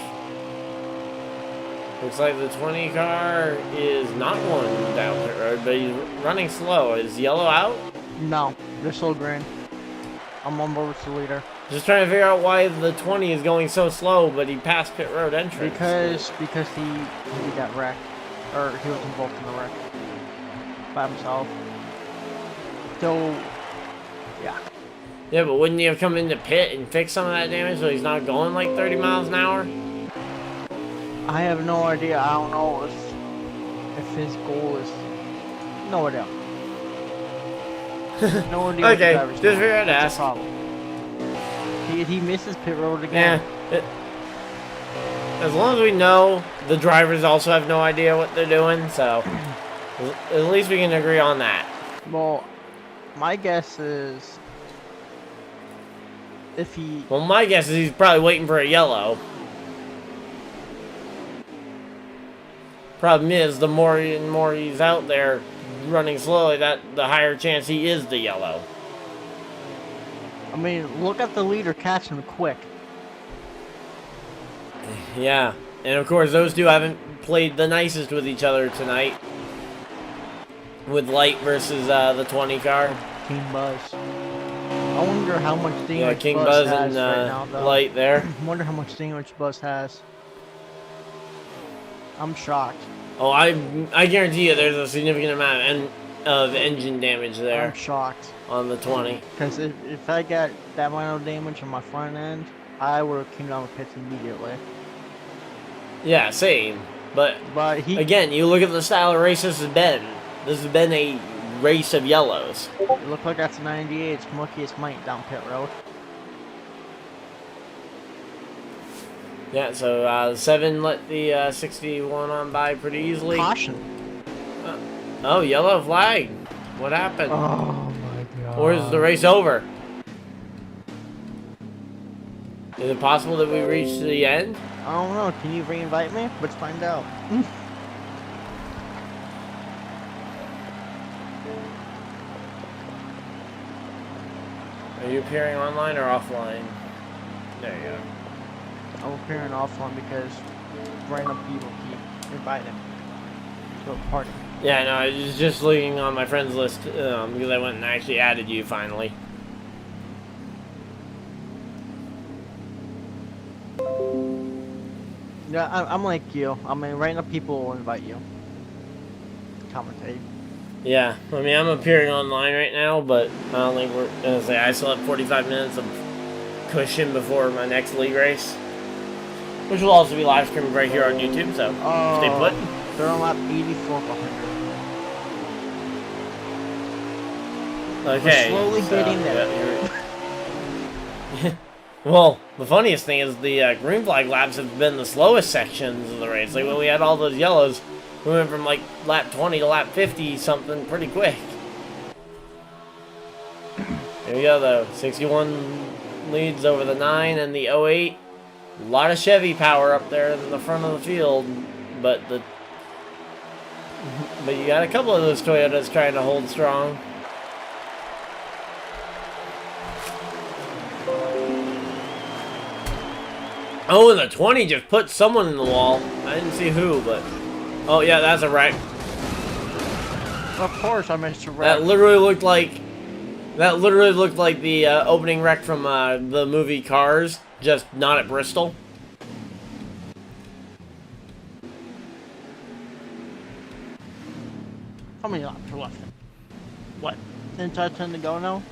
Looks like the 20 car is not going down pit road, but he's running slow. Is yellow out? No, they're still green. I'm on board with the leader. Just trying to figure out why the 20 is going so slow, but he passed pit road entrance. Because he got wrecked, or he was involved in the wreck by himself. So, yeah. Yeah, but wouldn't he have come into pit and fixed some of that damage so he's not going like 30 miles an hour? I have no idea. I don't know if his goal is... No idea. No idea. Okay, just figure out to ask. He misses pit road again. Yeah. As long as we know, the drivers also have no idea what they're doing, so at least we can agree on that. Well, my guess is if he... Well, my guess is he's probably waiting for a yellow. Problem is, the more and more he's out there running slowly, the higher chance he is the yellow. I mean, look at the leader catching him quick. Yeah, and of course those two haven't played the nicest with each other tonight. With Light versus the 20 car. King Buzz. I wonder how much damage yeah, King Buzz Buzz has and right now, though. Light there. I wonder how much damage Buzz has. I'm shocked. Oh, I guarantee you there's a significant amount of engine damage there. I'm shocked. On the 20. Because if I got that amount of damage on my front end, I would have came down the pits immediately. Yeah, same. But he... Again, you look at the style of race this has been. This has been a race of yellows. It looked like that's 98's muckiest might down pit road. Yeah, so 7 let the 61 on by pretty easily. Caution. Oh, yellow flag. What happened? Oh my god. Or is the race over? Is it possible that we reach the end? I don't know. Can you re-invite me? Let's find out. Are you appearing online or offline? There you go. I'm appearing offline because random people keep inviting to a party. Yeah, no, I was just looking on my friends list because I went and actually added you finally. Yeah, I'm like you. I mean, random people will invite you. Commentate. Yeah, I mean, I'm appearing online right now, but I don't think we're gonna say I still have 45 minutes of cushion before my next league race, which will also be live streamed right here on YouTube. So stay put. They're on lap 84 behind her. Okay. We're slowly getting there. Yeah, well, the funniest thing is the green flag laps have been the slowest sections of the race. Like when we had all those yellows, we went from like lap 20 to lap 50 something pretty quick. There we go though. 61 leads over the 9 and the 08. A lot of Chevy power up there in the front of the field, but you got a couple of those Toyotas trying to hold strong. Oh, and the 20 just put someone in the wall. I didn't see who, but... Oh, yeah, that's a wreck. Of course I missed a wreck. That literally looked like... the opening wreck from the movie Cars, just not at Bristol. How many laps are left? What? 10 to go now?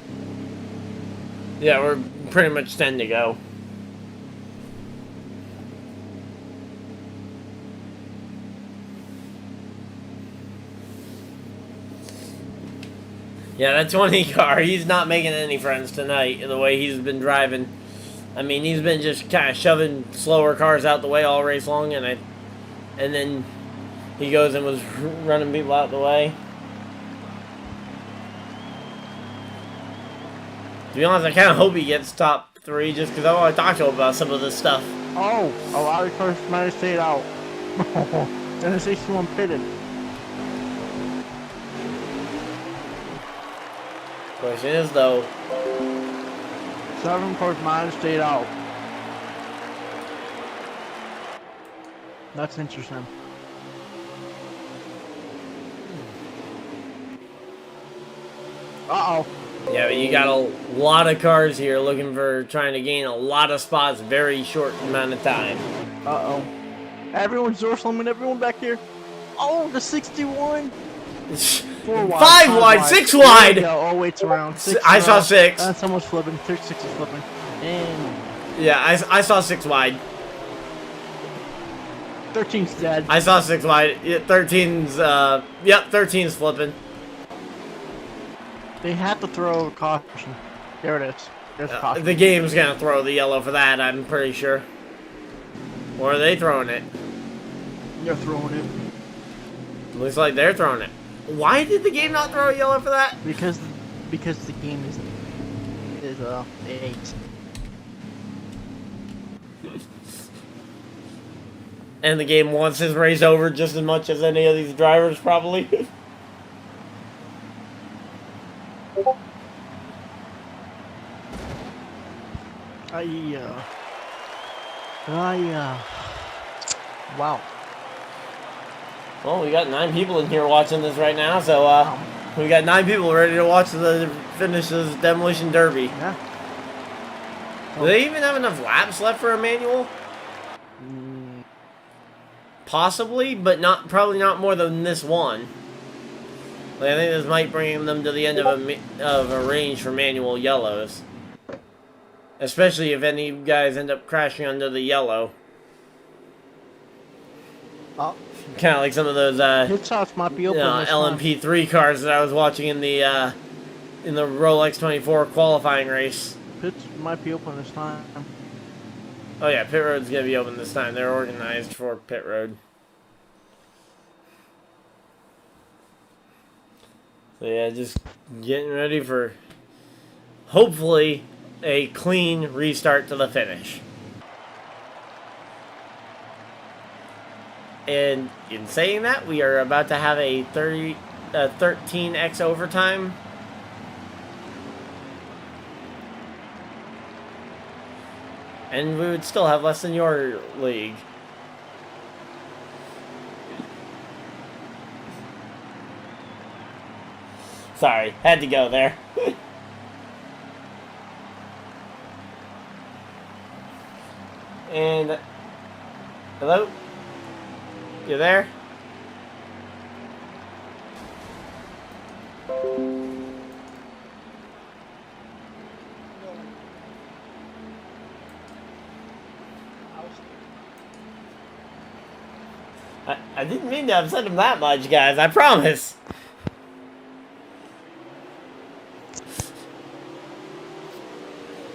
Yeah, we're pretty much 10 to go. Yeah, that 20 car, he's not making any friends tonight, the way he's been driving. I mean, he's been just kind of shoving slower cars out the way all race long, and then he goes and was running people out the way. To be honest, I kind of hope he gets top 3 just because I want to talk to him about some of this stuff. Oh, a lot of cars might have stayed out. And the 61 pitted. Question is, though, 7 cars might have stayed out. That's interesting. Uh-oh. yeah, but you got a lot of cars here looking for trying to gain a lot of spots very short amount of time. Uh-oh. Everyone's door slamming everyone back here. Oh, the 61. 4 wide. 5 wide, 6 wide. Oh, wait, it's around. I saw 6. Someone's flipping. 36 is flipping. And Yeah, I saw 6 wide. 13's dead. I saw 6 wide. Yeah, 13's, yep, 13's flipping. They have to throw a caution. There it is. There's a caution. The game's gonna throw the yellow for that, I'm pretty sure. Or are they throwing it? They're throwing it. Looks like they're throwing it. Why did the game not throw a yellow for that? Because the game is 8. And the game wants his race over just as much as any of these drivers, probably. Wow. Well, we got 9 people in here watching this right now, so, we got 9 people ready to watch the finish of this Demolition Derby. Yeah. Do they even have enough laps left for a manual? Possibly, but probably not more than this one. Like, I think this might bring them to the end of a range for manual yellows. Especially if any guys end up crashing under the yellow. Oh. Kind of like some of those Pit stops might be open this time. LMP3 cars that I was watching in the Rolex 24 qualifying race. Pits might be open this time. Oh yeah, pit road's gonna be open this time. They're organized for pit road. So yeah, just getting ready for hopefully a clean restart to the finish. And in saying that, we are about to have a 13x overtime. And we would still have less than your league. Sorry, had to go there. And hello? You there? I didn't mean to upset him that much, guys. I promise.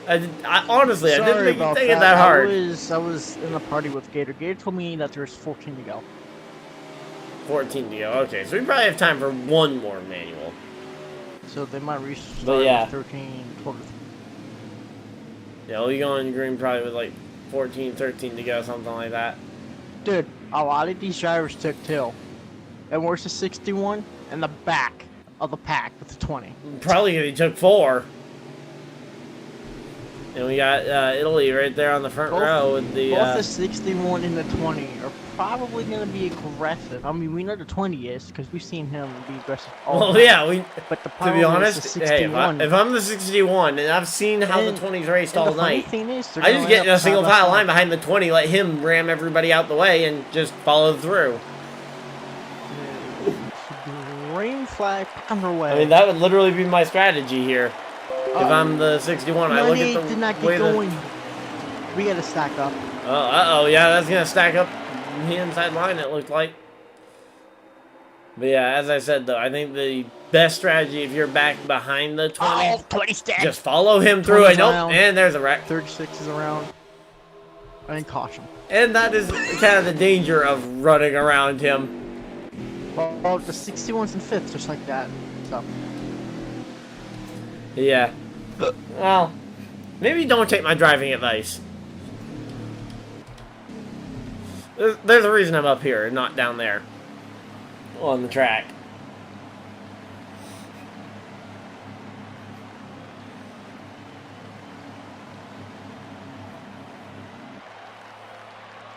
Honestly, I didn't think you'd take it that hard. I was in a party with Gator. Gator told me that there's 14 to go. 14 to go. Okay, so we probably have time for one more manual. So they might restart with 13, 12. Yeah, we'll be going green probably with like 14, 13 to go, something like that. Dude, a lot of these drivers took 2. And where's the 61? In the back of the pack with the 20. Probably because he took 4. And we got Italy right there on the front row with the... Both the 61 and the 20 are probably going to be aggressive. I mean, we know the 20 is, because we've seen him be aggressive all the time. Yeah, But the to be honest, hey, if I'm the 61 and I've seen how the 20's raced all night, I just get in a single file line behind the 20, let him ram everybody out the way, and just follow through. green flag on her way. I mean, that would literally be my strategy here. If I'm the 61, I look at the did not way get going. We gotta stack up. Uh-oh, yeah, that's gonna stack up the inside line, it looked like. But yeah, as I said, though, I think the best strategy if you're back behind the 20, 20's dead. just follow him through it. Nope, and there's a wreck. 36 is around. And caution. And that is kind of the danger of running around him. Well, the 61's in 5th, just like that. So. Yeah. Well, maybe don't take my driving advice. There's a reason I'm up here and not down there on the track.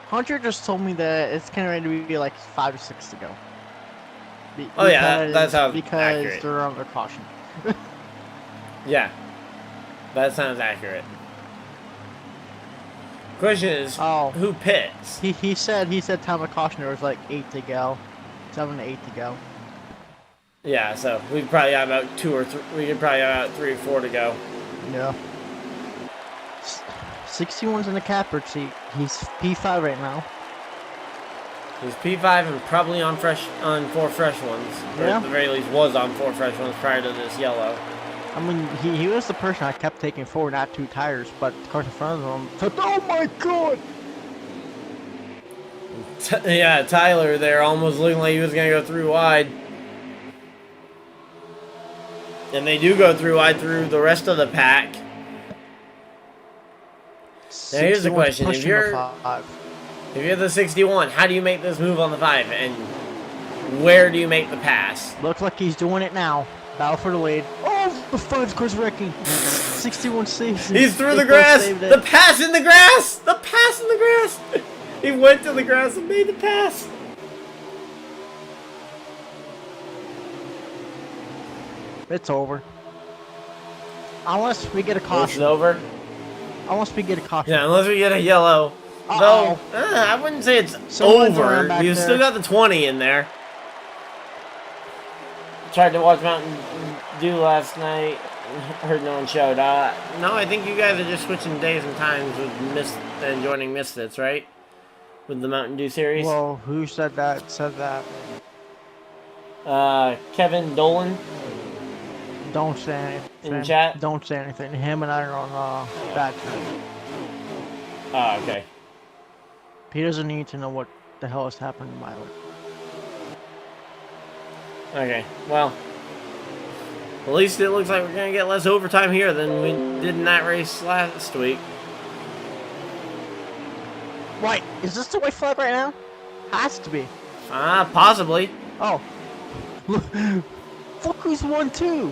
Hunter just told me that it's kind of ready to be like 5 or 6 to go. Oh yeah, that sounds because accurate. they're under caution. Yeah, that sounds accurate. Question is, who pits? He said time of caution there was like 8 to go, 7 to 8 to go. Yeah, so we probably got about 2 or 3. We could probably have about 3 or 4 to go. Yeah. 61's in the catbird seat. He's P5 right now. He's P5 and probably on 4 fresh ones. Or Yeah. at the very least was on 4 fresh ones prior to this yellow. I mean, he was the person I kept taking forward, not 2 tires, but the cars in front of him said, "Oh my god!" Yeah, Tyler there almost looking like he was going to go through wide. And they do go through wide through the rest of the pack. Now here's the question, if you're the 61, how do you make this move on the 5, and where do you make the pass? Looks like he's doing it now. Battle for the lead. Oh, the 5 car's wrecking. 61 saves. He's through the grass. The pass in the grass. The pass in the grass. He went to the grass and made the pass. It's over. Unless we get a caution. It's over? Unless we get a caution. Yeah, unless we get a yellow. Though, I wouldn't say it's over. You still got the 20 in there. Tried to watch Mountain Dew last night. Heard no one showed. No, I think you guys are just switching days and times with and joining Misfits, right? With the Mountain Dew series. Well, who said that? Said that. Kevin Dolan. Don't say anything. In chat? Don't say anything. Him and I are on bad terms. Oh, okay. He doesn't need to know what the hell has happened in my life. Okay, well, at least it looks like we're going to get less overtime here than we did in that race last week. Wait, is this the white flag right now? Has to be. Possibly. Oh. Fuck who's 1-2?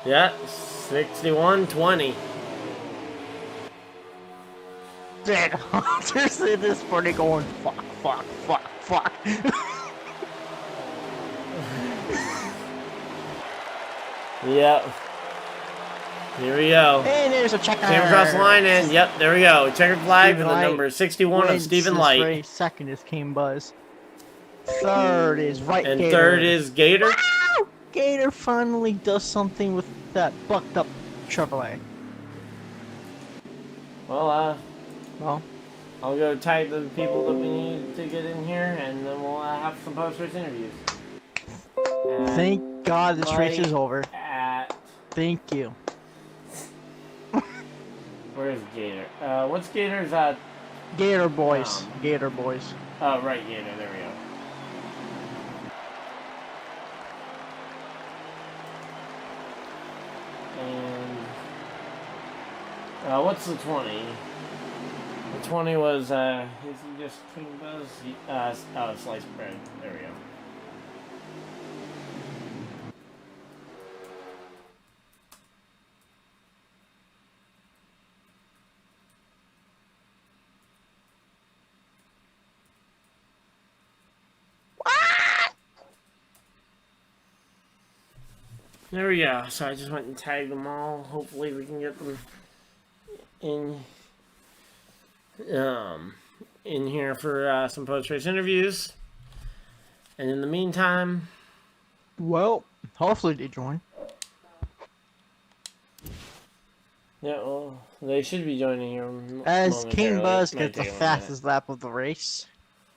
Yeah, 61-20. Dead Hunters in this party going fuck. Yep. Here we go. And there's a checker. Came across the line and, yep, there we go. Checkered flag for the number 61 of Stephen Light. Race. Second is King Buzz. Third is And Gator. third is Gator. Wow! Gator finally does something with that bucked up Chevrolet. Well, Well, I'll go tag the people that we need to get in here, and then we'll have some post-race interviews. thank God this race is over. Thank you. Where's Gator? What's Gator's, Gator Boys. Gator Boys. Oh, right, Gator, there we go. And, what's the 20? The 20 was, is he just King Buzz? Sliced bread. There we go. There we go. So I just went and tagged them all. Hopefully we can get them in here for some post-race interviews. And in the meantime, Well, hopefully they join. yeah, well, they should be joining here As King momentarily. Buzz It might gets the take a little minute. fastest lap of the race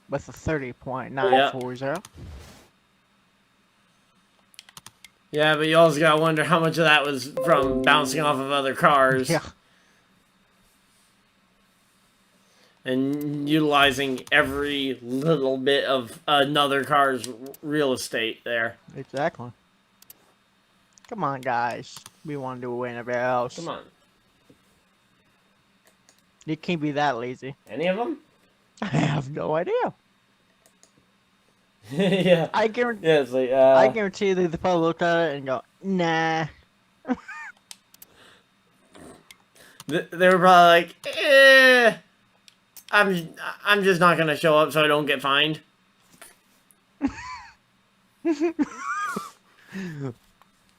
with a 30.940. Yeah, but you also gotta wonder how much of that was from bouncing off of other cars. Yeah. And utilizing every little bit of another car's real estate there. Exactly. Come on, guys. We want to win every else. Come on. You can't be that lazy. Any of them? I have no idea. Yeah. I guarantee. Yeah, it's like, I guarantee they probably looked at it and go, nah. They were probably like, eh, I'm just not gonna show up so I don't get fined.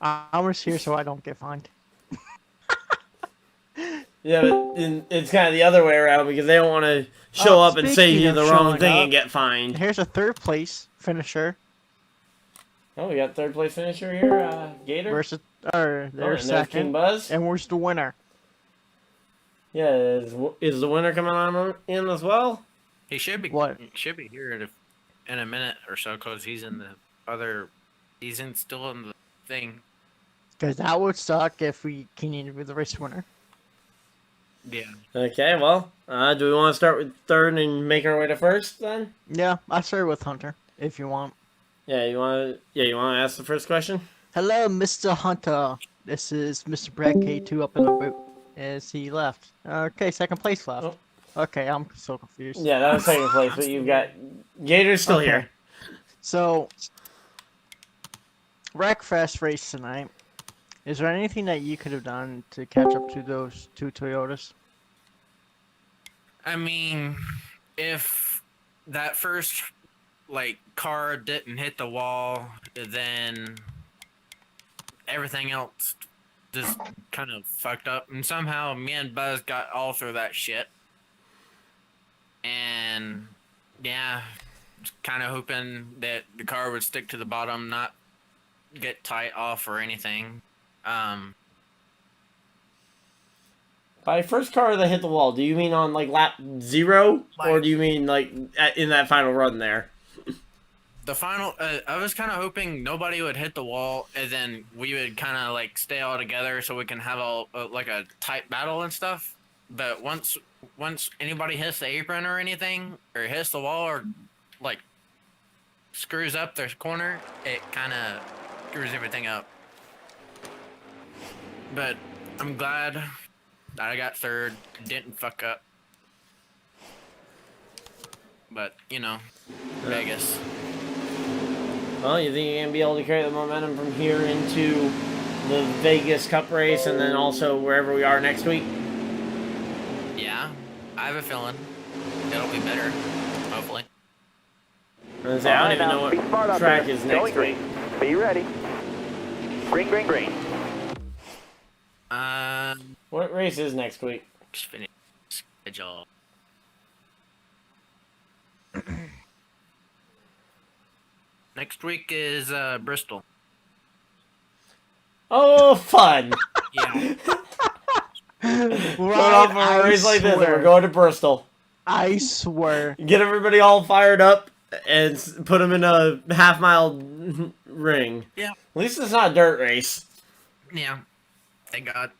I'm just here so I don't get fined. Yeah, but it's kind of the other way around because they don't want to show up and say speaking you of the wrong showing thing up, and get fined. Here's a third place finisher Oh, we got third place finisher here, Gator. versus and there's there's King second. Buzz. And where's the winner? Yeah, is the winner coming on in as well? He should be. What? Should be here in a minute or so because he's in the other. He's still in the thing. Because that would suck if we can't be the race winner. Yeah. Okay, well, do we want to start with third and make our way to first then? Yeah, I started with Hunter, if you want. Yeah, you want to ask the first question? Hello, Mr. Hunter. This is Mr. Brad K2 up in the boot. As he left. Okay, second place left. Oh. Okay, I'm so confused. Yeah, that was second place, but you've got Gator's still Okay. here. So, Wreckfest race tonight. Is there anything that you could have done to catch up to those two Toyotas? I mean, if that first car didn't hit the wall, then everything else just kind of fucked up, and somehow me and Buzz got all through that shit. And yeah, kind of hoping that the car would stick to the bottom, not get tight off or anything. By first car that hit the wall, do you mean on lap 0, or do you mean in that final run there? The final, I was kind of hoping nobody would hit the wall, and then we would kind of stay all together so we can have a tight battle and stuff. But once anybody hits the apron or anything, or hits the wall, or screws up their corner, it kind of screws everything up. But I'm glad that I got third, didn't fuck up. But Vegas. Well, you think you're going to be able to carry the momentum from here into the Vegas Cup race and then also wherever we are next week? Yeah, I have a feeling it'll be better, hopefully. I don't even know what track is next week. Be ready. Green, green, green. What race is next week? Xfinity schedule. Next week is Bristol. Oh, fun! Yeah. Going off of a race like this, and we're going to Bristol. I swear. Get everybody all fired up and put them in a half-mile ring. Yeah. At least it's not a dirt race. Yeah. Thank God.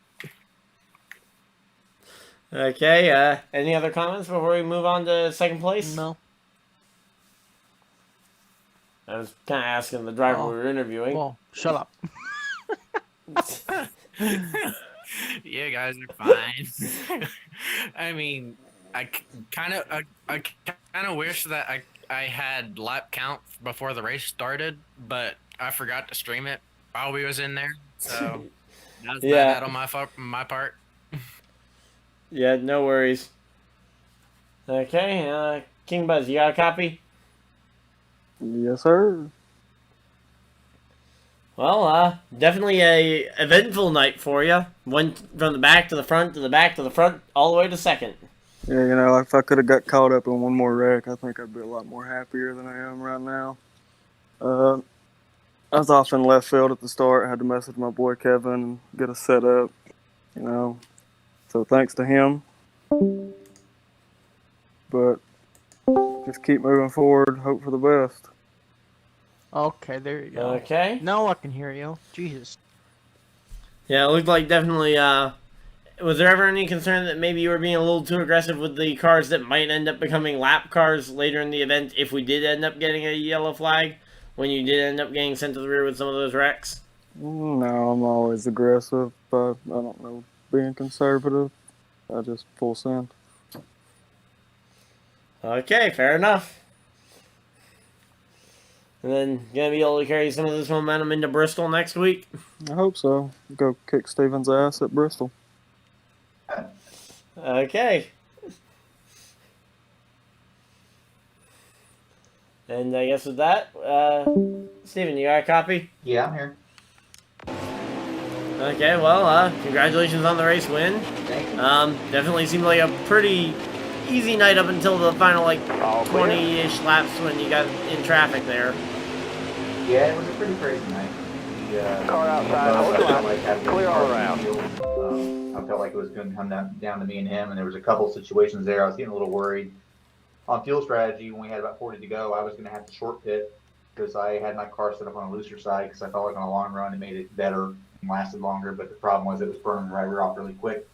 Okay, any other comments before we move on to second place? No. I was kind of asking the driver we were interviewing. Well, shut up. Yeah, guys are fine. I mean, I kind of wish that I had lap count before the race started, but I forgot to stream it while we was in there. So that was bad on my part. Yeah, no worries. Okay, King Buzz, you got a copy? Yes, sir. Well, definitely a eventful night for you. Went from the back to the front to the back to the front, all the way to second. Yeah, if I could have got caught up in one more wreck, I think I'd be a lot more happier than I am right now. Uh, I was off in left field at the start. I had to message my boy Kevin and get us set up, you know. So thanks to him. But just keep moving forward. Hope for the best. Okay, there you go. Okay. Now I can hear you. Jesus. Yeah, it looked like definitely. Was there ever any concern that maybe you were being a little too aggressive with the cars that might end up becoming lap cars later in the event if we did end up getting a yellow flag? When you did end up getting sent to the rear with some of those wrecks? No, I'm always aggressive, but I don't know, being conservative. I just full send. Okay, fair enough. And then gonna be able to carry some of this momentum into Bristol next week? I hope so. Go kick Steven's ass at Bristol. Okay. And I guess with that, Steven, you got a copy? Yeah, I'm here. Okay, well, congratulations on the race win. Thank you. Definitely seemed like a pretty easy night up until the final, like, All clear. 20-ish laps when you got in traffic there. Yeah, it was a pretty crazy night. Car outside, hold I felt on. like having Clear a all car around. in the field. I felt like it was going to come down to me and him, and there was a couple situations there. I was getting a little worried. On fuel strategy, when we had about 40 to go, I was going to have to short pit because I had my car set up on a looser side because I felt like on a long run it made it better and lasted longer, but the problem was it was burning the right rear off really quick.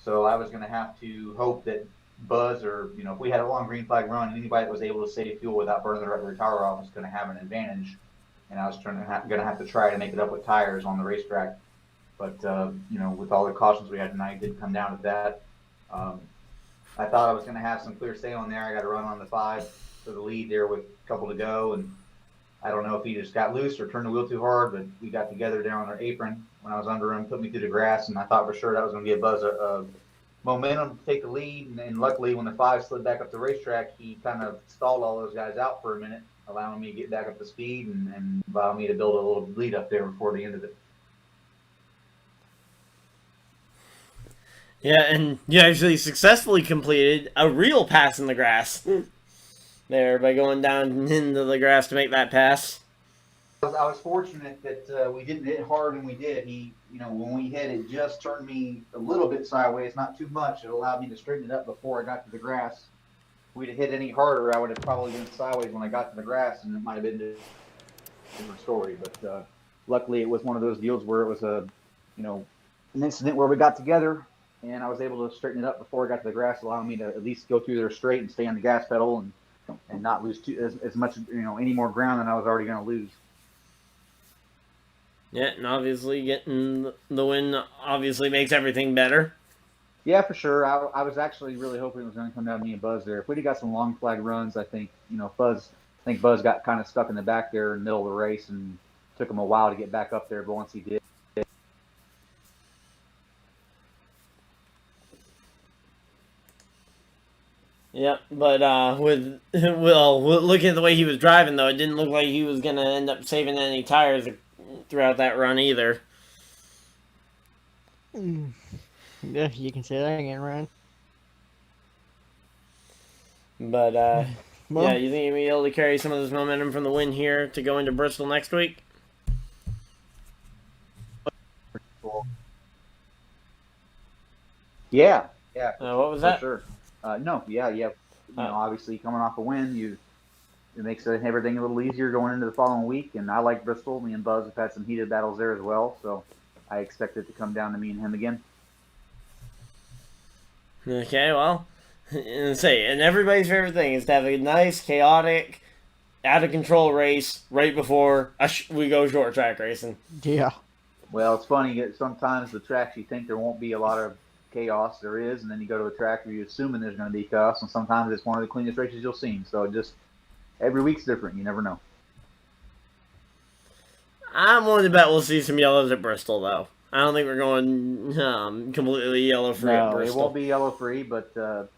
So I was going to have to hope that Buzz or, if we had a long green flag run, anybody that was able to save fuel without burning the right rear tire off was going to have an advantage. And I was going to have to try to make it up with tires on the racetrack. But, with all the cautions we had tonight, it did come down to that. I thought I was going to have some clear stay on there. I got to run on the 5 for the lead there with a couple to go. And I don't know if he just got loose or turned the wheel too hard, but we got together down on our apron when I was under him, put me through the grass, and I thought for sure that was going to be a buzz of momentum to take the lead. And luckily, when the 5 slid back up the racetrack, he kind of stalled all those guys out for a minute, allowing me to get back up to speed and allowing me to build a little lead up there before the end of it. Yeah, and you actually successfully completed a real pass in the grass there by going down into the grass to make that pass. I was fortunate that we didn't hit hard when we did. When we hit, it just turned me a little bit sideways, not too much. It allowed me to straighten it up before I got to the grass. If we'd have hit any harder, I would have probably been sideways when I got to the grass, and it might have been a different story. But luckily, it was one of those deals where it was an incident where we got together, and I was able to straighten it up before I got to the grass, allowing me to at least go through there straight and stay on the gas pedal and not lose as much, any more ground than I was already going to lose. Yeah, and obviously getting the win obviously makes everything better. Yeah, for sure. I was actually really hoping it was going to come down to me and Buzz there. If we'd have got some long flag runs, I think Buzz got kind of stuck in the back there in the middle of the race and took him a while to get back up there. But once he did. Yep, but looking at the way he was driving, though, it didn't look like he was going to end up saving any tires throughout that run either. Yeah, you can say that again, Ryan. But, Well, yeah, you think you'll be able to carry some of this momentum from the win here to go into Bristol next week? Yeah. What was that? For sure. No, yeah. Obviously coming off a win, it makes everything a little easier going into the following week. And I like Bristol. Me and Buzz have had some heated battles there as well, so I expect it to come down to me and him again. Okay, well, and everybody's favorite thing is to have a nice, chaotic, out of control race right before we go short track racing. yeah. Well, it's funny. Sometimes the tracks you think there won't be a lot of chaos, there is, and then you go to a track where you're assuming there's going to be chaos, and sometimes it's one of the cleanest races you'll see. So just every week's different. You never know. I'm willing to bet we'll see some yellows at Bristol, though. I don't think we're going completely yellow free at No, it Bristol. won't be yellow free, but I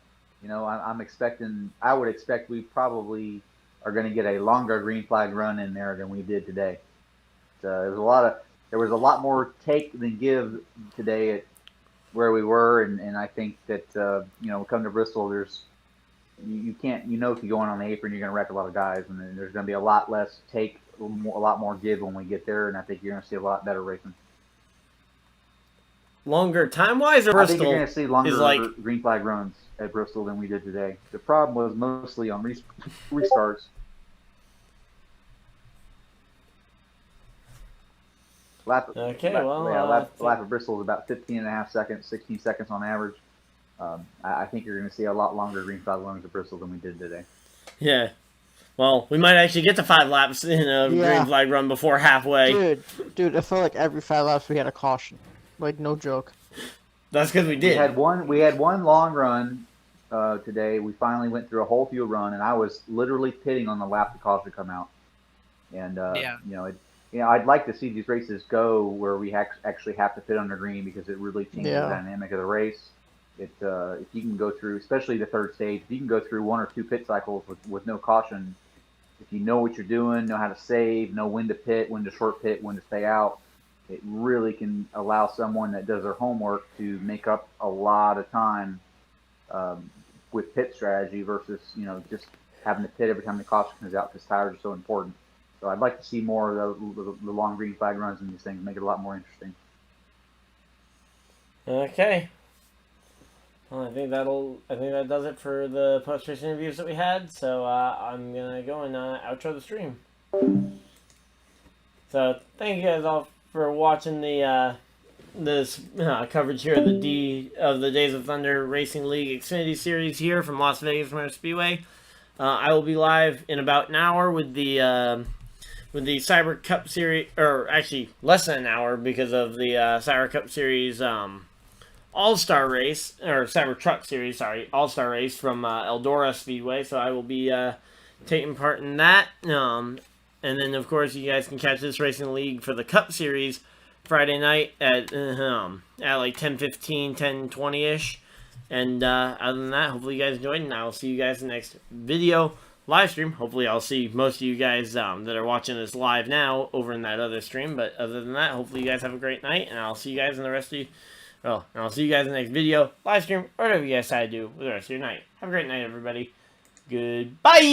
would expect we probably are going to get a longer green flag run in there than we did today. There was a lot more take than give today at where we were, and I think that come to Bristol, you can't if you go on the apron, you're going to wreck a lot of guys, and then there's going to be a lot less take, a lot more give when we get there, and I think you're going to see a lot better racing. Longer time-wise, or I think Bristol you're going to see longer is like green flag runs at Bristol than we did today. The problem was mostly on restarts. Lap of Bristol is about 15.5 seconds, 16 seconds on average. I think you're going to see a lot longer green flag runs at Bristol than we did today. Yeah. Well, we might actually get to 5 laps in a green flag run before halfway. Dude, I felt like every 5 laps we had a caution. Like, no joke. That's because we did. We had one long run today. We finally went through a whole field run, and I was literally pitting on the lap the caution to come out. And I'd like to see these races go where we actually have to pit under green, because it really changes the dynamic of the race. If you can go through, especially the third stage, if you can go through 1 or 2 pit cycles with no caution, if you know what you're doing, know how to save, know when to pit, when to short pit, when to stay out, it really can allow someone that does their homework to make up a lot of time with pit strategy versus just having to pit every time the caution comes out, because tires are so important. So I'd like to see more of the long green flag runs in these things, make it a lot more interesting. Okay. Well, I think that does it for the post-race interviews that we had. So I'm gonna go and outro the stream. So thank you guys all for watching the this coverage here of the Days of Thunder Racing League Xfinity Series here from Las Vegas Motor Speedway. I will be live in about an hour with the Cyber Cup Series, or actually less than an hour because of the Cyber Cup Series All-Star Race, or Cyber Truck Series, sorry, All-Star Race from Eldora Speedway. So I will be taking part in that. And then, of course, you guys can catch this Racing League for the Cup Series Friday night at like 10:15, 10:20-ish. And other than that, hopefully you guys enjoyed, and I will see you guys in the next video live stream. Hopefully I'll see most of you guys that are watching this live now over in that other stream. But other than that, hopefully you guys have a great night, and I'll see you guys in the rest of you. Well, and I'll see you guys in the next video, live stream, or whatever you guys decide to do with the rest of your night. Have a great night, everybody. Goodbye!